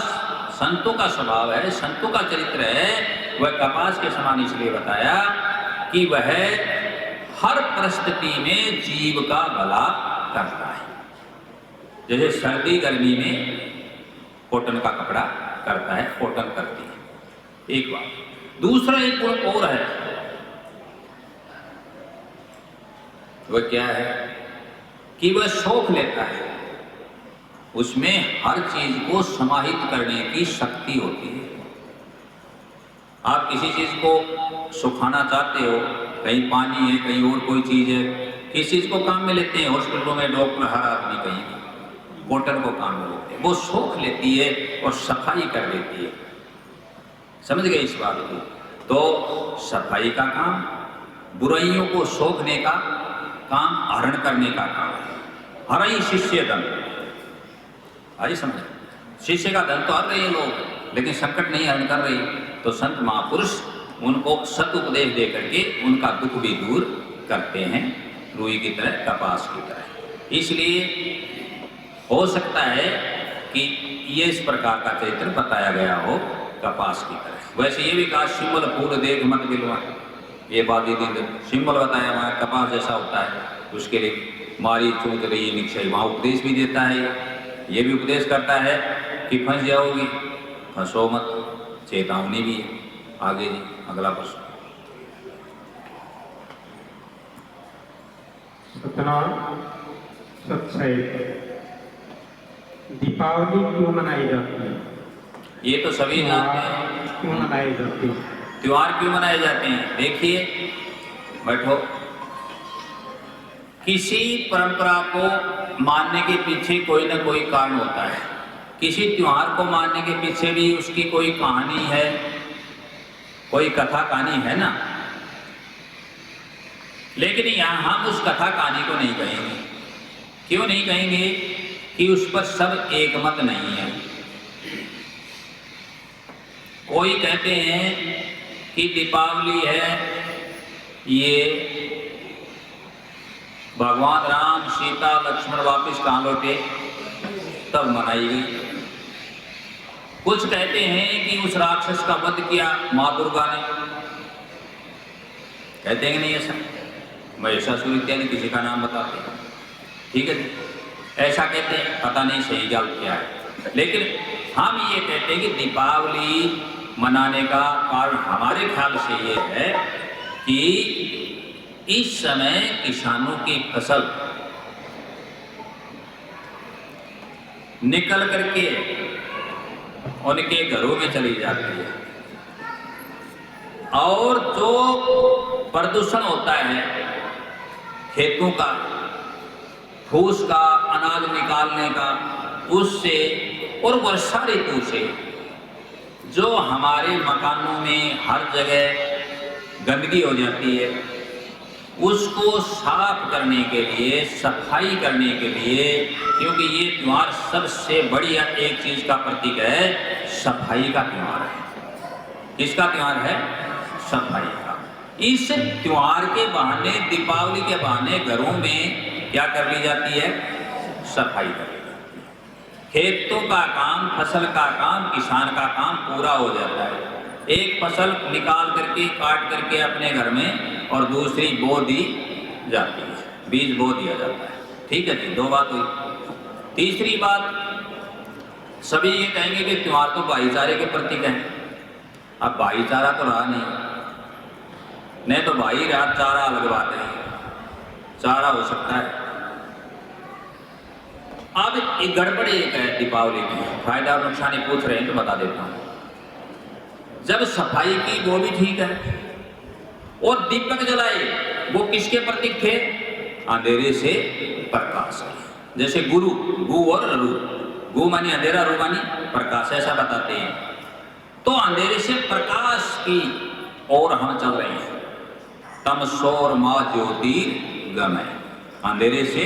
संतों का स्वभाव है, संतों का चरित्र है। वह कपास के समान इसलिए बताया कि वह हर परिस्थिति में जीव का भला करता है। जैसे सर्दी गर्मी में कॉटन का कपड़ा करता है, कॉटन करती है, एक बात। दूसरा एक गुण और है, वह क्या है कि वह शौक लेता है, उसमें हर चीज को समाहित करने की शक्ति होती है। आप किसी चीज को सुखाना चाहते हो, कहीं पानी है, कहीं और कोई चीज है, किस चीज को काम में लेते हैं, हॉस्पिटलों में डॉक्टर हर आदमी कहीं कॉटन को काम में लेते हैं, वो सोख लेती है और सफाई कर देती है। समझ गए इस बात को? तो सफाई का काम, बुराइयों को सोखने का काम, हरण करने का काम है। हरई शिष्य धन, आई समझ, शिष्य का धन तो हर रहे हैं लोग, लेकिन संकट नहीं हरण कर रही। तो संत महापुरुष उनको सत उपदेश दे करके उनका दुख भी दूर करते हैं, रुई की तरह, कपास की तरह। इसलिए हो सकता है कि ये इस प्रकार का चरित्र बताया गया हो कपास की तरह। वैसे ये भी कहा, शिमल फूल देख मत बिलवा, ये बात यदि सिंबल बताया वहाँ कपास जैसा होता है, उसके लिए मारी चूत रही निक्षय, वहाँ उपदेश भी देता है। ये भी उपदेश करता है कि फंस जाओगी, फंसो मत, चेतावनी भी है। आगे जी अगला प्रश्न। सत्यनारायण सत्सय, दीपावली क्यों मनाई जाती है? ये तो सभी जानते हैं क्यों मनाई जाती है, त्योहार क्यों मनाए जाते हैं। देखिए, बैठो, किसी परंपरा को मानने के पीछे कोई ना कोई कारण होता है। किसी त्योहार को मानने के पीछे भी उसकी कोई कहानी है, कोई कथा कहानी है ना। लेकिन यहाँ हम उस कथा कहानी को नहीं कहेंगे। क्यों नहीं कहेंगे? कि उस पर सब एक मत नहीं है। कोई कहते हैं कि दीपावली है, ये भगवान राम, सीता, लक्ष्मण वापिस कहाँ लौटे तब मनाई गई। कुछ कहते हैं कि उस राक्षस का वध किया माँ दुर्गा ने। कहते हैं कि नहीं ऐसा? महिषासुर इत्यादि किसी का नाम बताते हैं, ठीक है जी, ऐसा कहते हैं, पता नहीं सही गलत क्या है। लेकिन हम ये कहते हैं कि दीपावली मनाने का कारण हमारे ख्याल से ये है कि इस समय किसानों की फसल निकल करके उनके घरों में चली जाती है, और जो प्रदूषण होता है खेतों का, फूस का, अनाज निकालने का, उससे और वर्षा ऋतु से जो हमारे मकानों में हर जगह गंदगी हो जाती है, उसको साफ करने के लिए, सफाई करने के लिए, क्योंकि ये त्योहार सबसे बढ़िया एक चीज का प्रतीक है, सफाई का त्योहार है। किसका त्योहार है? सफाई का। इस त्योहार के बहाने, दीपावली के बहाने घरों में क्या कर ली जाती है? सफाई कर ली जाती है। खेतों का काम, फसल का काम, किसान का काम पूरा हो जाता है। एक फसल निकाल करके, काट करके अपने घर में, और दूसरी बो दी जाती है, बीज बो दिया जाता है। ठीक है जी, दो बात हुई। तीसरी बात सभी ये कहेंगे कि त्योहार तो भाईचारे के प्रतीक हैं। अब भाईचारा तो रहा नहीं तो भाई रात चारा अलग बात है, चारा हो सकता है। अब एक गड़बड़ एक है दीपावली में, फायदा और नुकसान ही पूछ रहे हैं तो बता देता हूँ। जब सफाई की वो भी ठीक है, और दीपक जलाए वो किसके प्रतीक थे? अंधेरे से प्रकाश के। जैसे गुरु, गु और रु, गु मानी अंधेरा, रु मानी प्रकाश, ऐसा बताते हैं। तो अंधेरे से प्रकाश की ओर हम चल रहे हैं। तमसोर माँ ज्योतिर्गमय, अंधेरे से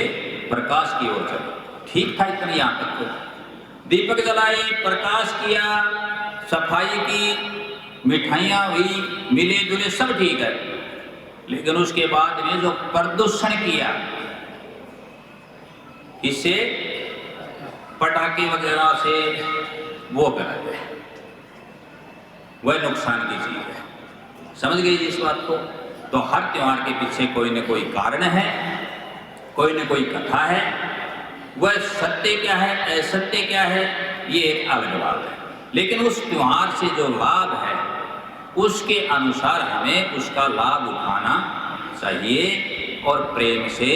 प्रकाश की ओर चले। ठीक था इतना यहाँ तक तो। दीपक जलाए, प्रकाश किया, सफाई की, मिठाइयाँ हुई, मिले जुले, सब ठीक है। लेकिन उसके बाद में जो प्रदूषण किया, इससे पटाखे वगैरह से, वो गलत है, वह नुकसान की चीज है। समझ गई इस बात को? तो हर त्योहार के पीछे कोई न कोई कारण है, कोई न कोई कथा है। वह सत्य क्या है, असत्य क्या है, ये एक अलग बात है। लेकिन उस त्योहार से जो लाभ है, उसके अनुसार हमें उसका लाभ उठाना चाहिए। और प्रेम से,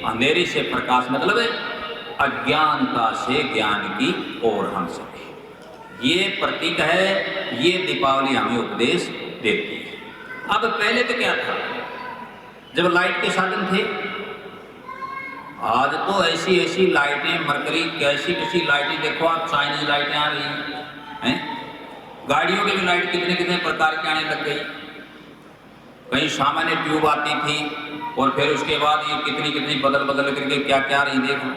अंधेरे से प्रकाश मतलब अज्ञानता से ज्ञान की ओर हम सके, ये प्रतीक है। ये दीपावली हमें उपदेश देती है। अब पहले तो क्या था, जब लाइट के साधन थे, आज तो ऐसी ऐसी लाइटें, मरकरी कैसी कैसी लाइटें, देखो आप, चाइनीज लाइटें आ रही हैं। गाड़ियों की भी लाइट कितने कितने प्रकार की आने लग गई। कहीं सामान्य ट्यूब आती थी और फिर उसके बाद ये कितनी कितनी बदल बदल करके क्या क्या रही देखो।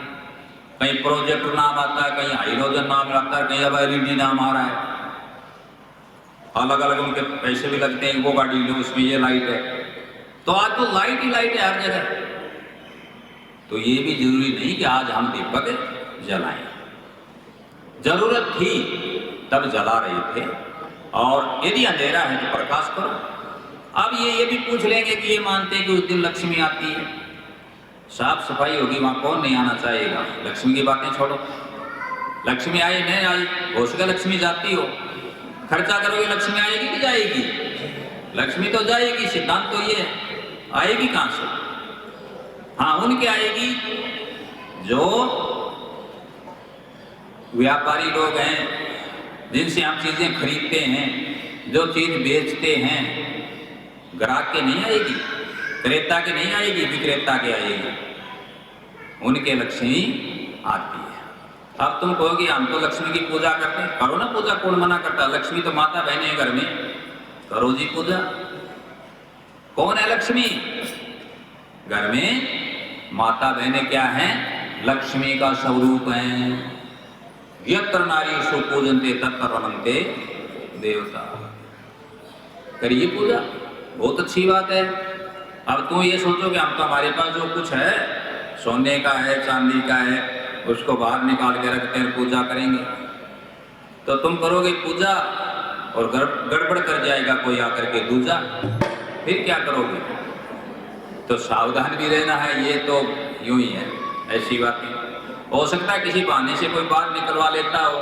कहीं प्रोजेक्टर नाम आता है, कहीं हाइड्रोजन नाम आता है, कहीं अब LED नाम आ रहा है। अलग अलग उनके पैसे भी लगते हैं, वो गाड़ी लो उसमें ये लाइट है। तो आज तो लाइट ही लाइट है हर जगह। तो ये भी जरूरी नहीं कि आज हम दीपक जलाएं। जरूरत थी तब जला रहे थे, और यदि अंधेरा है तो प्रकाश करो। अब ये भी पूछ लेंगे कि ये मानते हैं कि उस दिन लक्ष्मी आती है, साफ सफाई होगी, वहां कौन नहीं आना चाहेगा। लक्ष्मी की बातें छोड़ो, लक्ष्मी आई नहीं आई, हो सके लक्ष्मी जाती हो, खर्चा करोगे लक्ष्मी आएगी कि जाएगी? लक्ष्मी तो जाएगी, सिद्धांत तो ये है। आएगी कहां से? हाँ, उनके आएगी जो व्यापारी लोग हैं, जिनसे हम चीजें खरीदते हैं, जो चीज बेचते हैं। ग्राहक के नहीं आएगी, क्रेता के नहीं आएगी, विक्रेता के आएगी। उनके लक्ष्मी आती है। अब तुम कहोगे हम तो लक्ष्मी की पूजा करते हैं, करो ना पूजा, कौन मना करता? लक्ष्मी तो माता बहने हैं घर में, करो जी पूजा। कौन है लक्ष्मी? घर में माता बहनें क्या हैं? लक्ष्मी का स्वरूप है। यत्र नारीषु पूजन्ते तत्र रमन्ते देवता। करिए पूजा, बहुत अच्छी बात है। अब तुम ये सोचो कि हम तो, हमारे पास जो कुछ है, सोने का है, चांदी का है, उसको बाहर निकाल के रखते हैं, पूजा करेंगे। तो तुम करोगे पूजा और गड़बड़ कर जाएगा कोई आकर के दूजा, फिर क्या करोगे? तो सावधान भी रहना है। ये तो यूं ही है, ऐसी बात नहीं। हो सकता है किसी बहाने से कोई बाहर निकलवा लेता हो,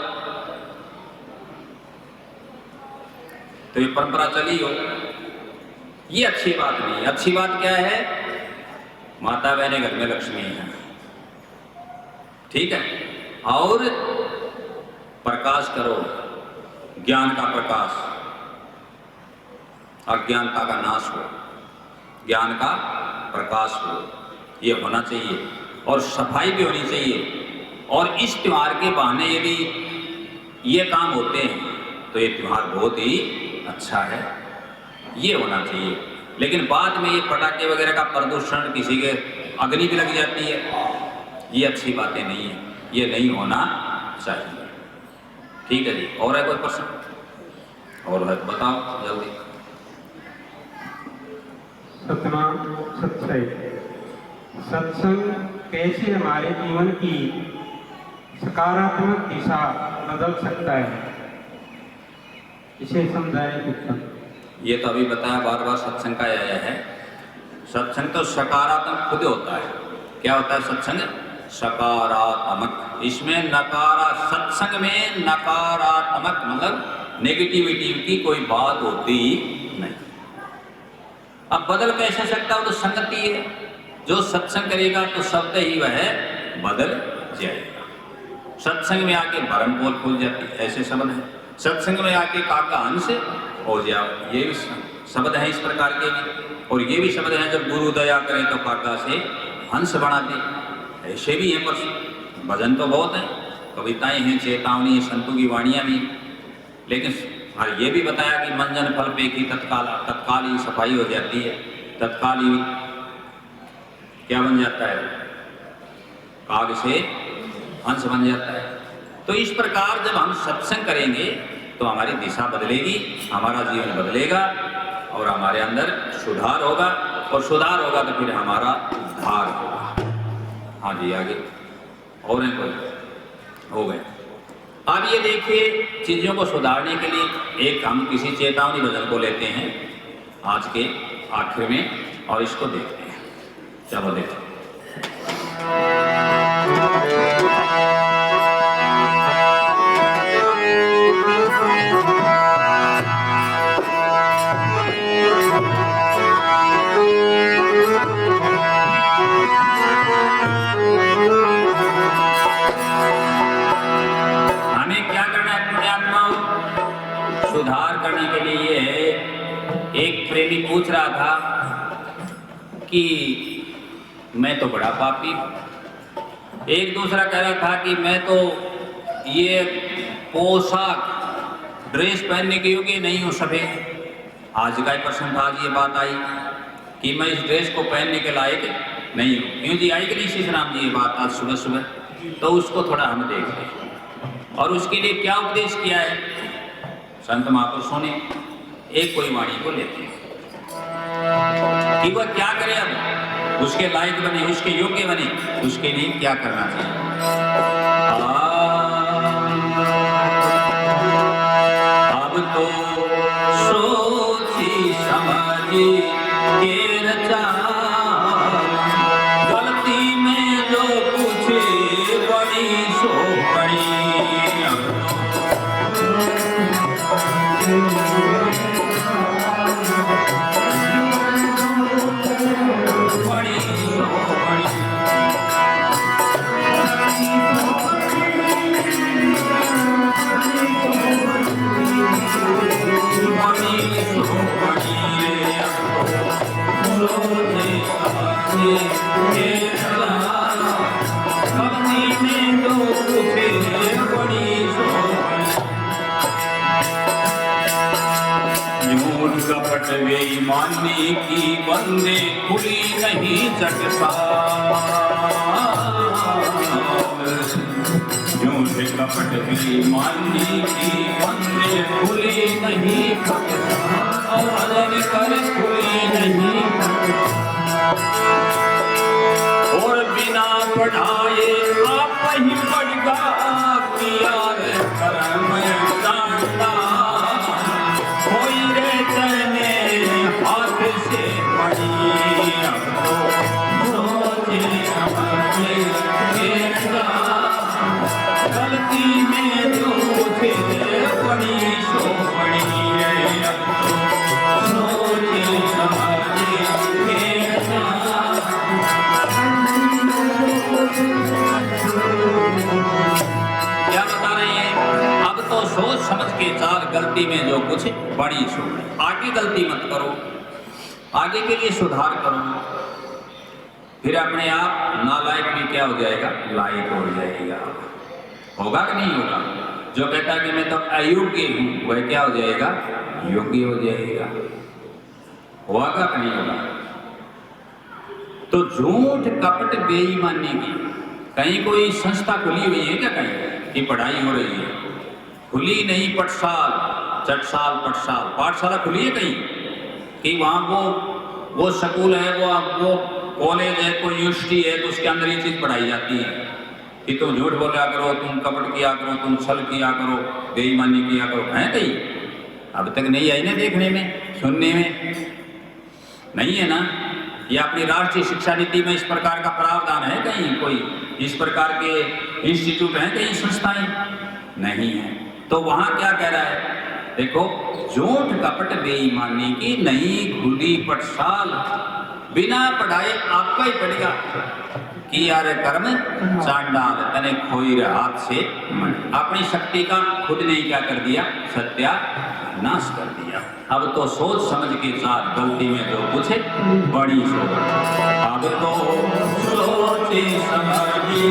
तो ये परंपरा चली हो, ये अच्छी बात नहीं। अच्छी बात क्या है? माता बहने घर में लक्ष्मी है, ठीक है। और प्रकाश करो, ज्ञान का प्रकाश, अज्ञानता का नाश हो, ज्ञान का प्रकाश हो, ये होना चाहिए। और सफाई भी होनी चाहिए। और इस त्योहार के बहाने यदि ये काम होते हैं तो ये त्योहार बहुत ही अच्छा है, ये होना चाहिए। लेकिन बाद में ये पटाखे वगैरह का प्रदूषण, किसी के अग्नि भी लग जाती है, ये अच्छी बातें नहीं है, ये नहीं होना चाहिए। ठीक है जी, और है कोई प्रश्न? और है बताओ जल्दी। सत्संग कैसे हमारे जीवन की सकारात्मक दिशा बदल सकता है, इसे समझाएं कुछ। ये तो अभी बताया, बार बार सत्संग का आया है। सत्संग तो सकारात्मक खुद होता है। क्या होता है सत्संग? सकारात्मक। इसमें सत्संग में नकारात्मक मतलब नेगेटिविटी की कोई बात होती नहीं। अब बदल कैसे सकता हो, तो संगति है। जो सत्संग करेगा तो शब्द ही वह बदल जाएगा। सत्संग में आके भरम पोल खुल जाती है, ऐसे शब्द है। सत्संग में आके काका हंस हो जाओ, ये भी शब्द है इस प्रकार के भी। और ये भी शब्द है जब गुरु दया करें तो काका से हंस बना दे, ऐसे भी हैं। पर भजन तो बहुत है, कविताएं हैं, चेतावनी है, संतों की वाणियां भी। लेकिन और ये भी बताया कि मंजन फल पे की तत्काल ही सफाई हो जाती है, तत्काल ही क्या बन जाता है, काग से हंस बन जाता है। तो इस प्रकार जब हम सत्संग करेंगे तो हमारी दिशा बदलेगी, हमारा जीवन बदलेगा और हमारे अंदर सुधार होगा। और सुधार होगा तो फिर हमारा उद्धार होगा। हाँ जी, आगे और हैं कोई? हो गए। अब ये देखिए, चीजों को सुधारने के लिए एक हम किसी चेतावनी भजन को लेते हैं आज के आखिर में और इसको देखते हैं। चलो देखते हैं। सुधार करने के लिए एक प्रेमी पूछ रहा था कि मैं तो बड़ा पापी, एक दूसरा कह रहा था कि मैं तो ये पोशाक ड्रेस पहनने के योग्य नहीं हूँ सफेद। आज का ही प्रश्न था, आज ये बात आई कि मैं इस ड्रेस को पहनने के लायक नहीं हूँ। क्यों जी, आई कि नहीं श्री राम जी ये बात आज सुबह सुबह? तो उसको थोड़ा हम देखते हैं और उसके लिए क्या उपदेश किया है संत महापुरुषों ने। एक कोई वाणी को लेते हैं कि वह क्या करे, अब उसके लायक बने, उसके योग्य बने, उसके लिए क्या करना चाहिए। अब तो सोची समझी के रचा, गलती में जो कुछ बड़ी सो बड़ी। बेईमानी की बंदे खुली नहीं चटसा, झूठ कपट बेईमानी की बंदे खुली नहीं चटसा, और कर खुली नहीं और बिना पढ़ाए आप ही पढ़गा किया कर्म जानता, कोई रे चरने हाथ से पड़ी। अब तो सोचे समझे गलती में जो मुझे बड़ी सो बड़ी है। अब तो सोचे समझे क्या बता रही है? अब तो सोच समझ के चाल, गलती में जो कुछ बड़ी सो। आगे गलती मत करो, आगे के लिए सुधार करो, फिर अपने आप नालायक भी क्या हो जाएगा, लायक हो जाएगा। होगा कि नहीं होगा? जो कहता है कि मैं तो अयोग्य हूं, वह क्या हो जाएगा, योग्य हो जाएगा। होगा कि नहीं होगा? तो झूठ कपट बेईमानी की कहीं कोई संस्था खुली हुई है क्या कहीं कि पढ़ाई हो रही है? खुली नहीं, पटसाल चटसाल पटसाल पाठशाला खुली है कहीं कि वहाँ वो स्कूल है, वो कॉलेज है, कोई यूनिवर्सिटी है, तो उसके अंदर ये चीज़ पढ़ाई जाती है कि तुम झूठ बोला करो, तुम कपट किया करो, तुम छल किया करो, बेईमानी किया करो। है कहीं? अब तक नहीं आई ना देखने में, सुनने में नहीं है ना। या अपनी राष्ट्रीय शिक्षा नीति में इस प्रकार का प्रावधान है कहीं कोई इस प्रकार के इंस्टीट्यूट हैं कई संस्थाएं नहीं है। तो वहां क्या कह रहा है, देखो, झूठ कपट बेईमानी की नई खुली पटसाल, बिना पढ़ाए आपका ही पड़ेगा कि यार कर्म चांडाल तने खोई रे हाथ से मन। अपनी शक्ति का खुद ने क्या कर दिया, सत्यानाश कर दिया। अब तो सोच समझ के साथ गलती में जो पूछे बड़ी सोच, अब तो सोचे समझ के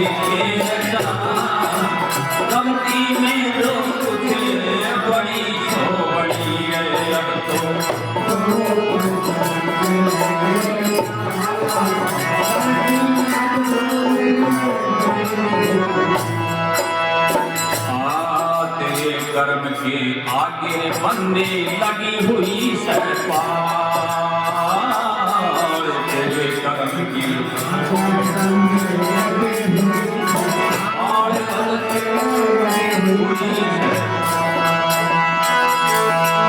गलती में जो पूछे बड़ी सोची है। अब तो कर्म के आगे बंदे लगी हुई सरकार, तेरे कर्म की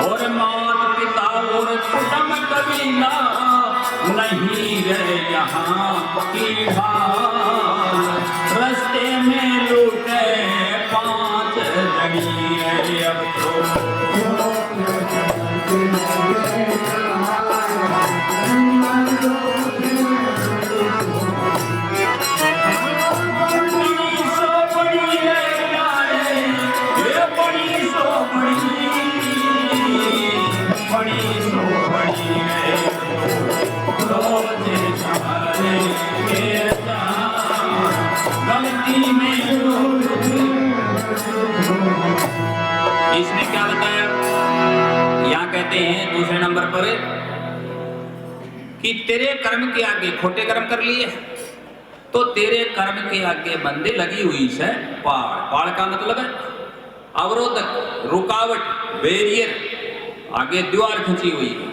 और माता पिता और कुटुंब कबीला नहीं रहे यहाँ की हाल, रास्ते में लूटे 5 जनी। अब तो इसने क्या बताया, यहां कहते हैं दूसरे नंबर पर कि तेरे कर्म के आगे खोटे कर्म कर लिए तो तेरे कर्म के आगे बंदे लगी हुई है पाड़। पाड़ का मतलब है अवरोधक, रुकावट, बैरियर, आगे दीवार खींची हुई है,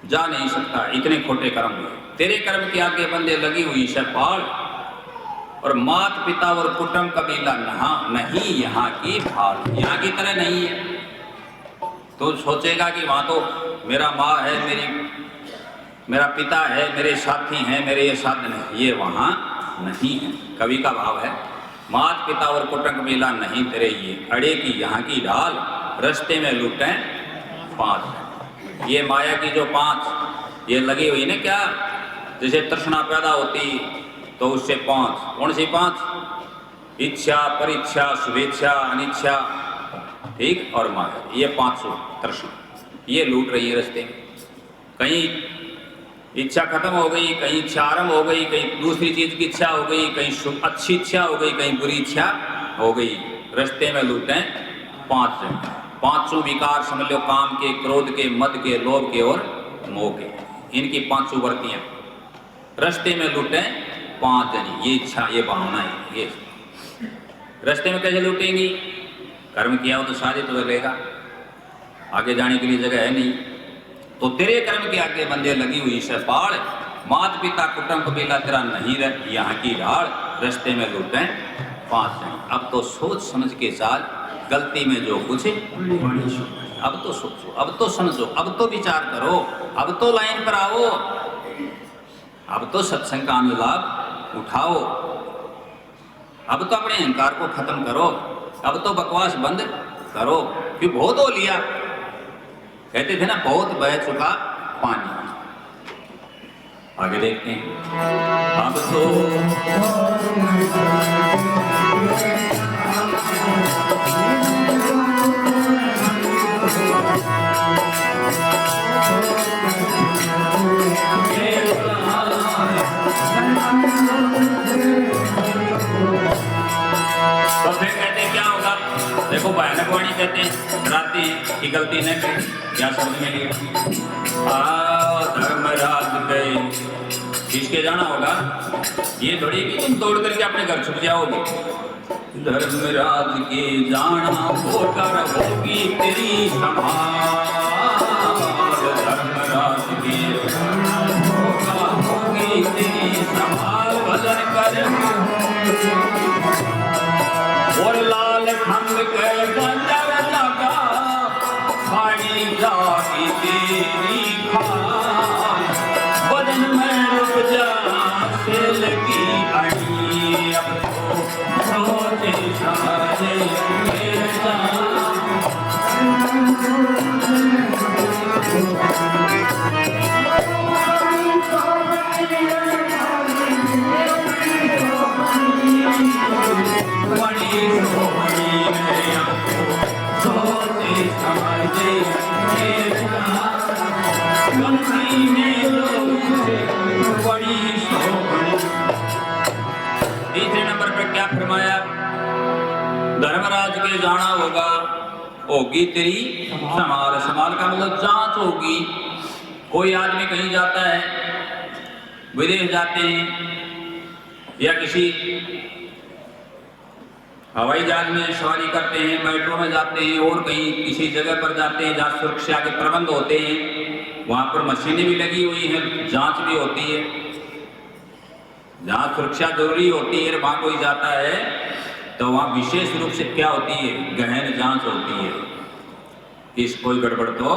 जा नहीं सकता, इतने खोटे कर्म हुए। तेरे कर्म के आगे बंदे लगी हुई है पाड़, और मात पिता और कुटुंब कबीला नहीं यहाँ की भाल, यहाँ की तरह नहीं है। तो सोचेगा कि वहां तो मेरा माँ है, मेरा पिता है, मेरे साथी हैं, मेरे ये साधन है, ये वहां नहीं है। कवि का भाव है, मात पिता और कुटुंब कबीला नहीं तेरे ये अड़े की यहाँ की ढाल, रास्ते में लुटे 5। ये माया की जो 5 ये लगी हुई ना, क्या जैसे तृष्णा पैदा होती तो उससे 5, कौन सी 5? इच्छा, परीक्षा, शुभेच्छा, अनिच्छा, ठीक, और माया, ये 5 तृष्णा ये लूट रही है रास्ते में। कहीं इच्छा खत्म हो गई, कहीं इच्छा आरंभ हो गई, कहीं दूसरी चीज की इच्छा हो गई, कहीं अच्छी इच्छा हो गई, कहीं बुरी इच्छा हो गई, रास्ते में लूटे 5 जन। 5 विकार समझ लो, काम के, क्रोध के, मद के, लोभ के और मोह के, इनकी 5 वृत्तियां रास्ते में लूटे 5 जनी। ये इच्छा, ये भावना है, ये रास्ते में कैसे लूटेंगी? कर्म किया हो तो सारे तो लगेगा, आगे जाने के लिए जगह है नहीं। तो तेरे कर्म के आगे बंदे लगी हुई है पाड़, मात पिता कुटुंब कबीला तेरा नहीं रह यहाँ की ढाल, रास्ते में लूटे 5 जन। अब तो सोच समझ के साथ गलती में जो कुछ अब तो सोचो, अब तो समझो, अब तो विचार करो, अब तो लाइन पर आओ, अब तो सत्संग का अनुलाभ उठाओ, अब तो अपने अहंकार को खत्म करो, अब तो बकवास बंद करो। कि बहुत हो लिया, कहते थे ना, बहुत बह चुका पानी। आगे देखते हैं, अब तो तो फिर कहते क्या होगा? देखो भयानक वाणी कहते हैं, रात्रि की गलती न करें, क्या शब्द में लिए धर्मराज गए, किसके जाना होगा? ये थोड़ी कि तुम तोड़ करके अपने घर छुप जाओगे। धर्मराज के जाना होकर होगी तेरी संभाल, धर्मराज के होगी तेरी संभाल, भजन कर और लाल खंड के बंदर लगा, खाड़ी जागी तेरी खाल, बदन में रुक जा सेल की संभाल दे गलती में लोग बड़ी शोभनी। तीसरे नंबर पर क्या फरमाया? धर्मराज के जाना होगी तेरी संभाल। संभाल का मतलब जांच होगी। कोई आदमी कहीं जाता है, विदेश जाते हैं या किसी हवाई जहाज में सवारी करते हैं, मेट्रो में जाते हैं और कहीं किसी जगह पर जाते हैं जहाँ सुरक्षा के प्रबंध होते हैं, वहाँ पर मशीनें भी लगी हुई हैं, जांच भी होती है। जहाँ सुरक्षा जरूरी होती है वहाँ कोई जाता है तो वहाँ विशेष रूप से क्या होती है? गहन जांच होती है। इस कोई गड़बड़ तो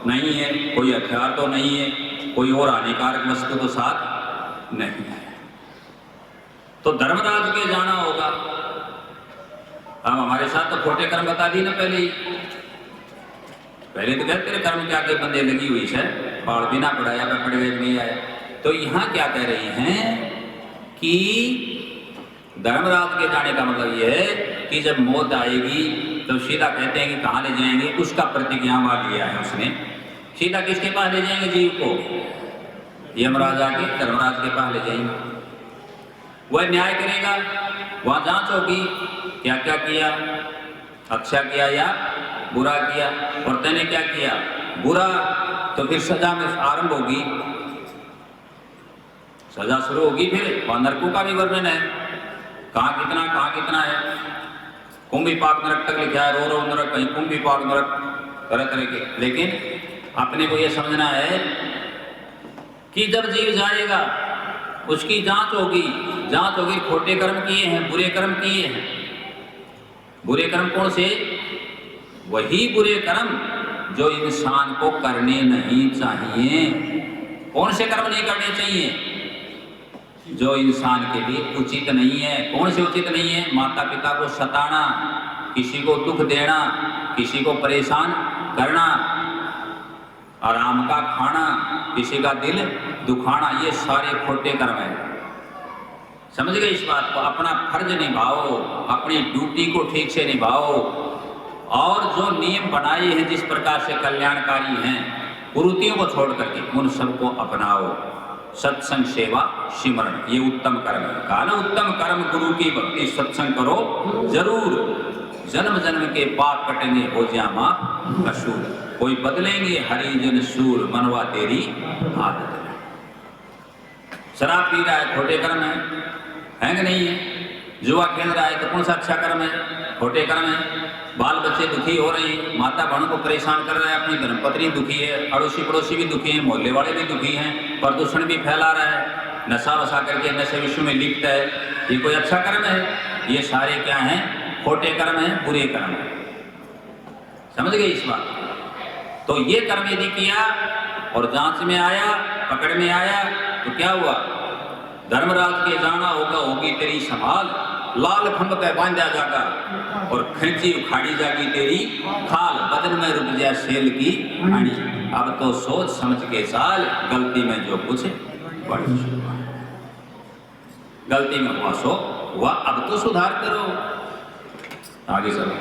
नहीं है, कोई हथियार तो नहीं है, कोई और हानिकारक वस्तु तो साथ नहीं है। तो धर्मराज के जाना होगा। अब हमारे साथ तो खोटे कर्म बता दी ना पहले ही। पहले तो कहते तेरे कर्म के आगे बंदे लगी हुई है, पहाड़ भी ना पढ़ाया मैं पढ़ गए नहीं आया। तो यहाँ क्या कह रही हैं कि धर्मराज के जाने का मतलब यह है कि जब मौत आएगी तो सीधा कहते हैं कि कहाँ ले जाएंगे? उसका प्रतिज्ञावाद लिया है उसने। सीधा किसके पास ले जाएंगे? जीव को यमराज आके धर्मराज के पास ले जाएंगे। वह न्याय करेगा, वहां जांच होगी क्या क्या किया, अच्छा किया या बुरा किया। और तूने क्या किया? बुरा, तो फिर सजा में आरंभ होगी, सजा शुरू होगी। फिर नरकों का भी वर्णन है, कहाँ कितना है। कुंभी पाक नरक तक लिखा है, रो नरक, कहीं कुंभी पाक नरक, तरह तरह के। लेकिन अपने को यह समझना है कि जब जीव जाएगा उसकी जांच होगी। खोटे कर्म किए हैं, बुरे कर्म किए हैं। बुरे कर्म कौन से? वही बुरे कर्म जो इंसान को करने नहीं चाहिए। कौन से कर्म नहीं करने चाहिए? जो इंसान के लिए उचित नहीं है। कौन से उचित नहीं है? माता पिता को सताना, किसी को दुख देना, किसी को परेशान करना, आराम का खाना, किसी का दिल दुखाना, ये सारे खोटे कर्म हैं। समझ गए इस बात को? अपना फर्ज निभाओ, अपनी ड्यूटी को ठीक से निभाओ, और जो नियम बनाए हैं जिस प्रकार से कल्याणकारी हैं, कुरीतियों को छोड़ करके उन सबको अपनाओ। सत्संग, सेवा, सिमरण, ये उत्तम कर्म है। कहा ना उत्तम कर्म गुरु की भक्ति, सत्संग करो जरूर, जन्म जन्म के पाप कटेंगे हो जामा कसूर। कोई बदलेंगे हरिजन सूर, मनवा तेरी आदत। शराब पी रहा है, खोटे कर्म है कि नहीं है? जुआ खेल रहा है तो कौन सा अच्छा कर्म है? खोटे कर्म है। बाल बच्चे दुखी हो रहे हैं, माता बहनों को परेशान कर रहा है, अपनी धर्मपत्नी दुखी है, अड़ोसी पड़ोसी भी दुखी हैं, मोहल्ले वाले भी दुखी हैं, प्रदूषण भी फैला रहा है, नशा वसा करके नशे विश्व में लिप्त है, ये कोई अच्छा कर्म है? ये सारे क्या हैं? खोटे कर्म हैं, बुरे कर्म हैं। समझ गए इस बात? तो ये कर्म यदि किया और जांच में आया, पकड़ में आया, तो क्या हुआ? धर्मराज के जाना होगी तेरी संभाल, लाल खंभ पे बांधा जागा और खींची उखाड़ी जागी तेरी खाल, बदन में रुक जाए सेल की आनी। अब तो सोच समझ के साल, गलती में जो कुछ बड़ी गलती में हुआ सो हुआ, अब तो सुधार करो। आगे चलो।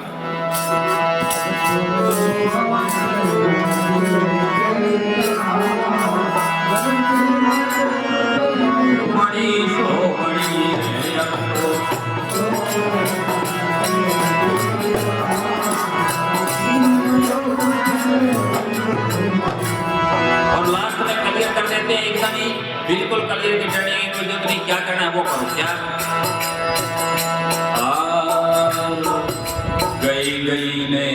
बड़ी शोभनी और लास्ट में क्लियर कर देते हैं एकदम ही, बिल्कुल क्लियर की करने की कोई जरूरत नहीं। क्या करना है वो करो। क्या गई ने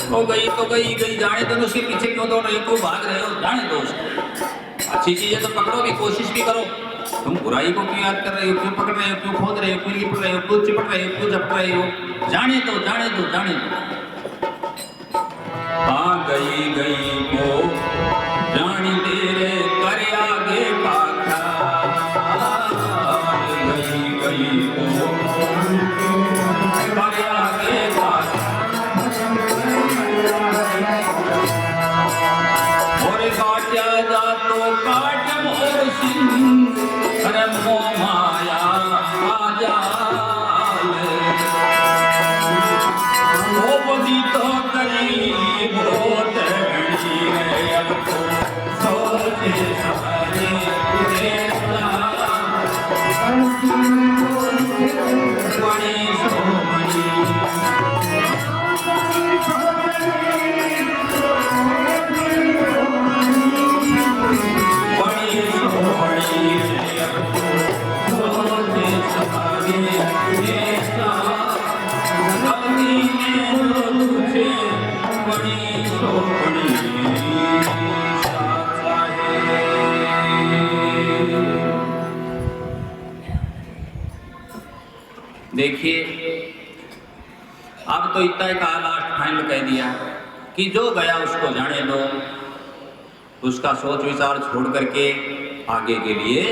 वो गई तो गई, जाने दो, उसके पीछे क्यों दौड़ रहे हो, क्यों भाग रहे हो? जाने दो उसको। अच्छी चीजें तो पकड़ो की कोशिश भी करो। तुम बुराई को क्यों याद कर रहे हो, क्यों पकड़ रहे हो, क्यों खोद रहे हो, क्यों लिपट रहे हो, क्यों चिपट रहे हो, क्यों झपट रहे हो? जाने दो, जाने दो, जाने दो। गई को जानी तेरे कर आगे पाखा, गई को कर आगे पाखा। और काटा जा तो काट मोर सिंह, रमो माया आजाल, वो बदी तो करी सोपणी देखिए, अब तो इतना ही कहा, लास्ट फाइनल कह दिया कि जो गया उसको जाने दो, उसका सोच विचार छोड़ करके आगे के लिए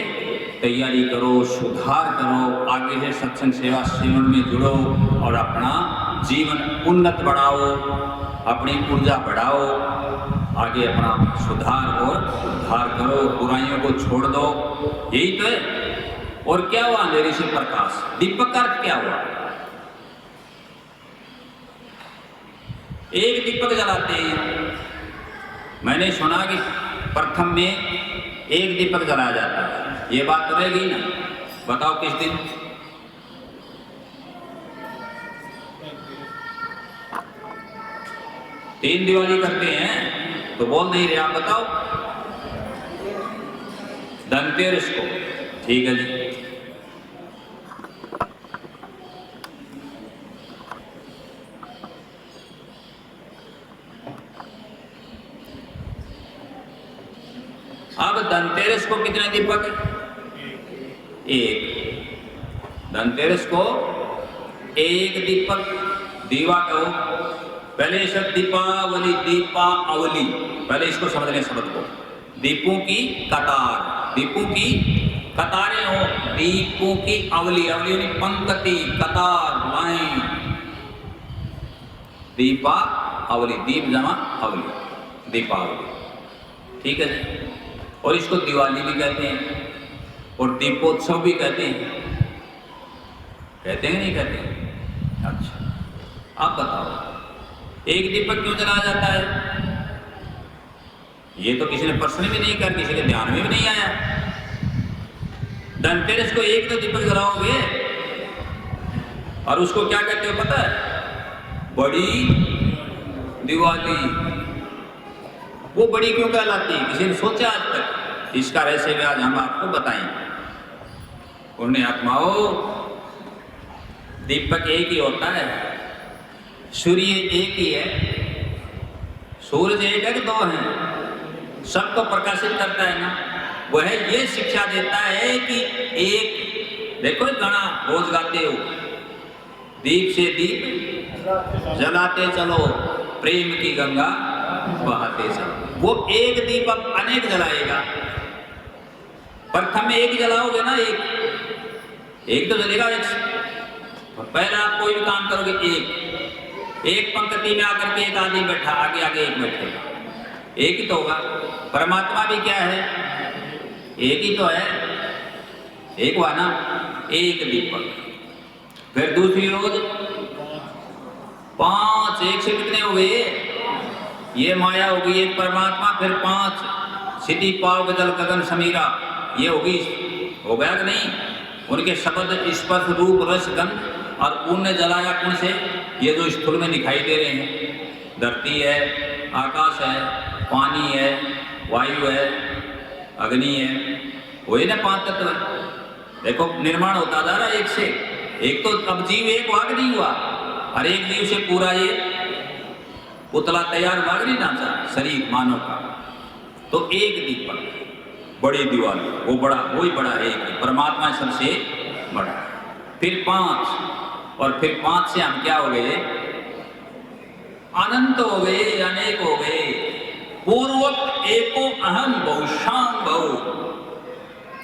तैयारी करो, सुधार करो, आगे से सत्संग सेवा सेवन में जुड़ो और अपना जीवन उन्नत बढ़ाओ, अपनी ऊर्जा बढ़ाओ, आगे अपना सुधार और उद्धार करो, बुराइयों को छोड़ दो। यही तो है। और क्या हुआ अंधेरे से प्रकाश? दीपक का अर्थ क्या हुआ? एक दीपक जलाते हैं। मैंने सुना कि प्रथम में एक दीपक जलाया जाता है। ये बात तो रहेगी ना? बताओ किस दिन? तीन दिवाली करते हैं तो बोल नहीं रहे, आप बताओ। धनतेरस को, ठीक है जी। अब धनतेरस को कितने दीपक? एक। धनतेरस को एक दीपक, दीवा कहो। पहले शब्द दीपावली, दीपावली, पहले इसको समझ लें शब्द को। दीपों की कतार, दीपों की कतारें हो, दीपों की अवली, अवली यानी पंक्ति, कतार, लाइन। दीपावली, दीप जमा अवली, दीपावली, ठीक है जी। और इसको दिवाली भी कहते हैं और दीपोत्सव भी कहते हैं। कहते हैं नहीं कहते? अच्छा, आप बताओ एक दीपक क्यों जलाया जाता है? ये तो किसी ने प्रश्न भी नहीं कर, किसी के ध्यान में भी नहीं आया। धनतेरस को एक तो दीपक जलाओगे और उसको क्या कहते हो पता है? बड़ी दिवाली। वो बड़ी क्यों कहलाती है? किसी ने सोचा आज तक? इसका रहस्य भी आज हम आपको बताएंगे। पुण्य आत्माओं, दीपक एक ही होता है, सूर्य एक ही है, सूरज एक है कि दो हैं? सबको प्रकाशित करता है ना। वह ये शिक्षा देता है कि एक, देखो गाना रोज गाते हो, दीप से दीप जलाते चलो, प्रेम की गंगा बहाते चलो। वो एक दीप अब अनेक जलाएगा। प्रथम में एक ही जलाओगे ना, एक तो जलेगा। एक पहले आप कोई भी काम करोगे, एक पंक्ति में आकर के एक आदमी बैठा, आगे आगे एक बैठेगा, एक ही तो होगा। परमात्मा भी क्या है? एक ही तो है, एक हुआ ना, एक दीपक। फिर दूसरी रोज 5, एक से कितने हो गए? ये माया होगी, एक परमात्मा, फिर 5 सिद्धि पाव जल गगन समीरा, ये होगी। हो गया कि नहीं? उनके शब्द, स्पर्श, रूप, रस, गंध और पुण्य जलाया कौन से? ये जो स्थूल में दिखाई दे रहे हैं, धरती है, आकाश है, पानी है, वायु है, अग्नि है, वही ना 5 तत्व है। देखो निर्माण होता जा रहा है एक से एक। तो अब जीव एक हुआ कि नहीं हुआ? हर एक जीव से पूरा ये पुतला तैयार हुआ कि नहीं नाचा शरीर मानव का। तो एक दीपक, बड़ी दिवाली, वो बड़ा, वही बड़ा है, एक परमात्मा सबसे बड़ा। फिर 5, और फिर 5 से हम क्या हो गए? अनंत हो गए, अनेक हो गए। पूर्वक एको अहम बहुशाम बहु,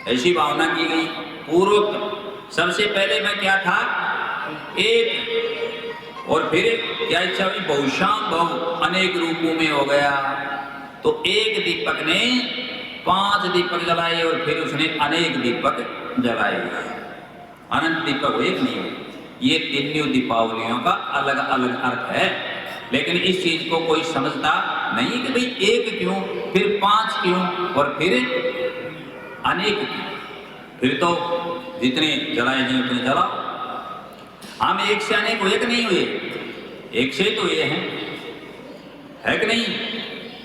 ऐसी भावना की गई। पूर्वक सबसे पहले मैं क्या था? एक, और फिर क्या इच्छा हुई? बहुशाम बहु, अनेक रूपों में हो गया। तो एक दीपक ने 5 दीपक जलाए और फिर उसने अनेक दीपक जलाए। अनंत दीपक एक नहीं हुए। ये तीनों दीपावलियों का अलग अलग अर्थ है, लेकिन इस चीज को कोई समझता नहीं कि भाई एक क्यों, फिर 5 क्यों, और फिर अनेक क्यों। फिर तो जितने जलाए जाए उतने जलाओ। हम एक से अनेक हुए कि नहीं हुए? एक से तो ये है कि नहीं?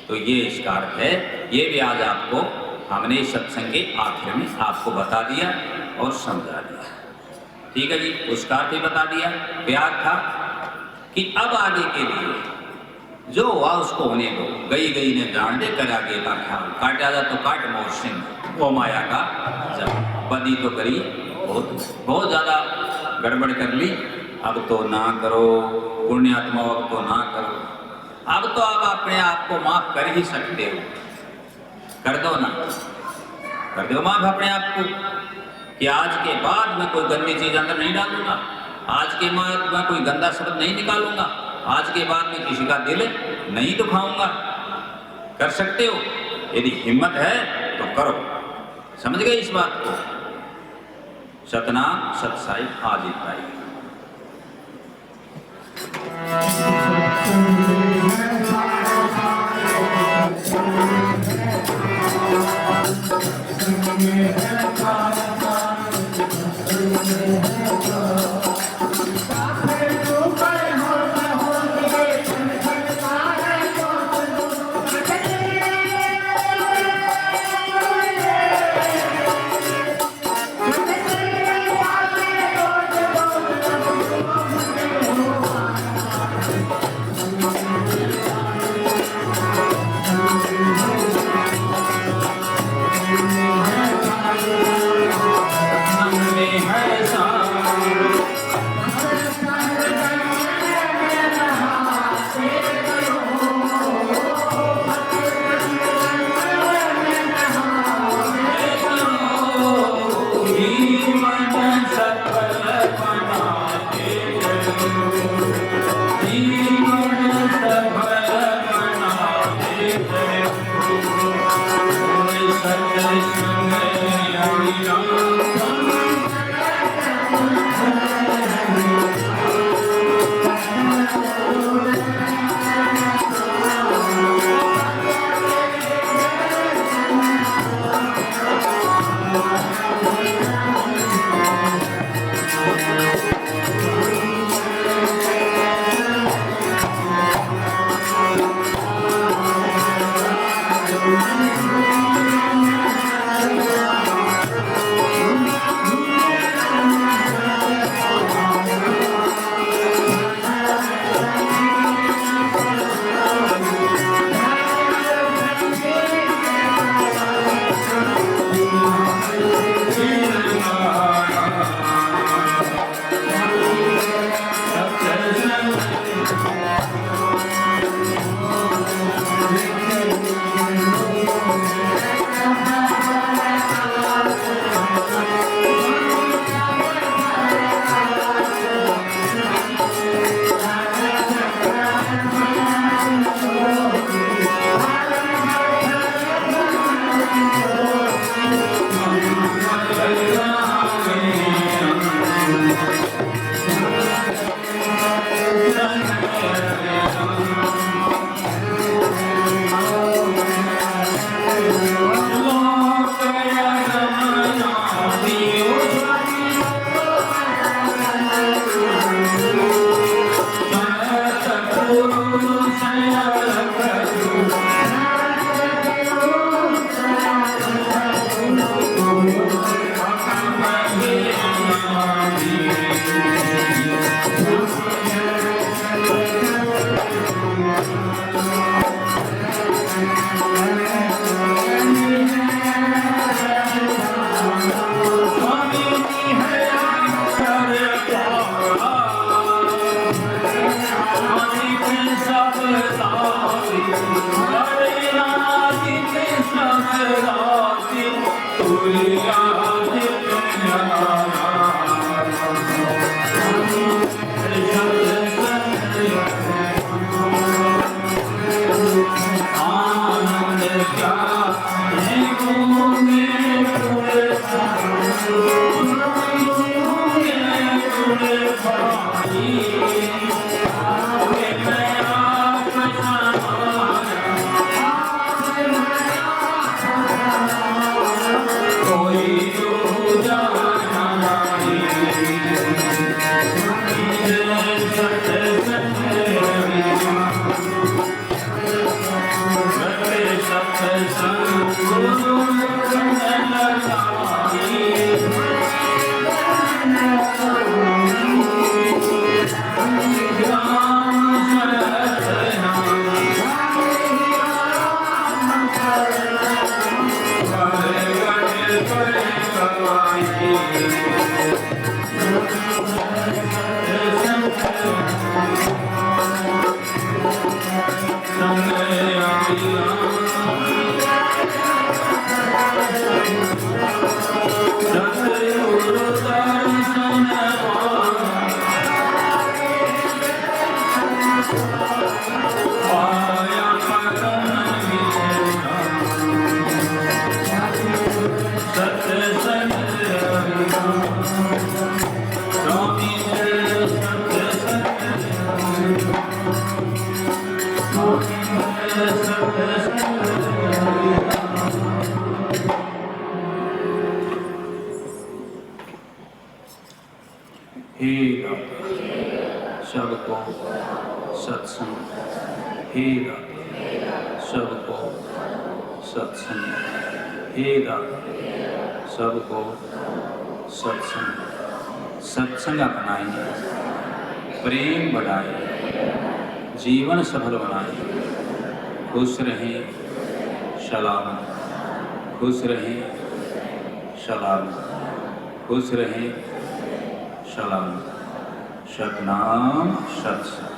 तो ये इसका अर्थ है। ये भी आज आपको हमने सत्संग के आखिर में आपको बता दिया और समझा दिया, ठीक है जी। उसका अर्थ भी बता दिया। प्यार था कि अब आगे के लिए जो हुआ उसको होने दो, गई गई ने जान दे, कर आगे का ख्याल, काटा जा तो काट मोह सिंह, वो माया का जब बदी तो करी, बहुत ज़्यादा गड़बड़ कर ली, अब तो ना करो पुण्यात्मा, अब तो ना करो, अब तो आप अपने आप को माफ कर ही सकते हो, कर दो ना, कर दो माफ अपने आप को कि आज के बाद मैं कोई गंदी चीज अंदर नहीं डालूंगा, आज के बाद मैं कोई गंदा शब्द नहीं निकालूंगा, आज के बाद मैं किसी का दिल नहीं दुखाऊंगा। कर सकते हो, यदि हिम्मत है तो करो। समझ गए इस बात को? सतनाम सतसाई आदित्य। कोई हे दाता सबको सत्संग, हे दाता सबको सत्संग, हे दाता सबको सत्संग। सत्संग अपनाइए, प्रेम बढ़ाइए, जीवन सफल बनाइए। खुश रहें, सलामत, खुश रहें, सलामत, खुश रहें, सलामत। सतनाम सत।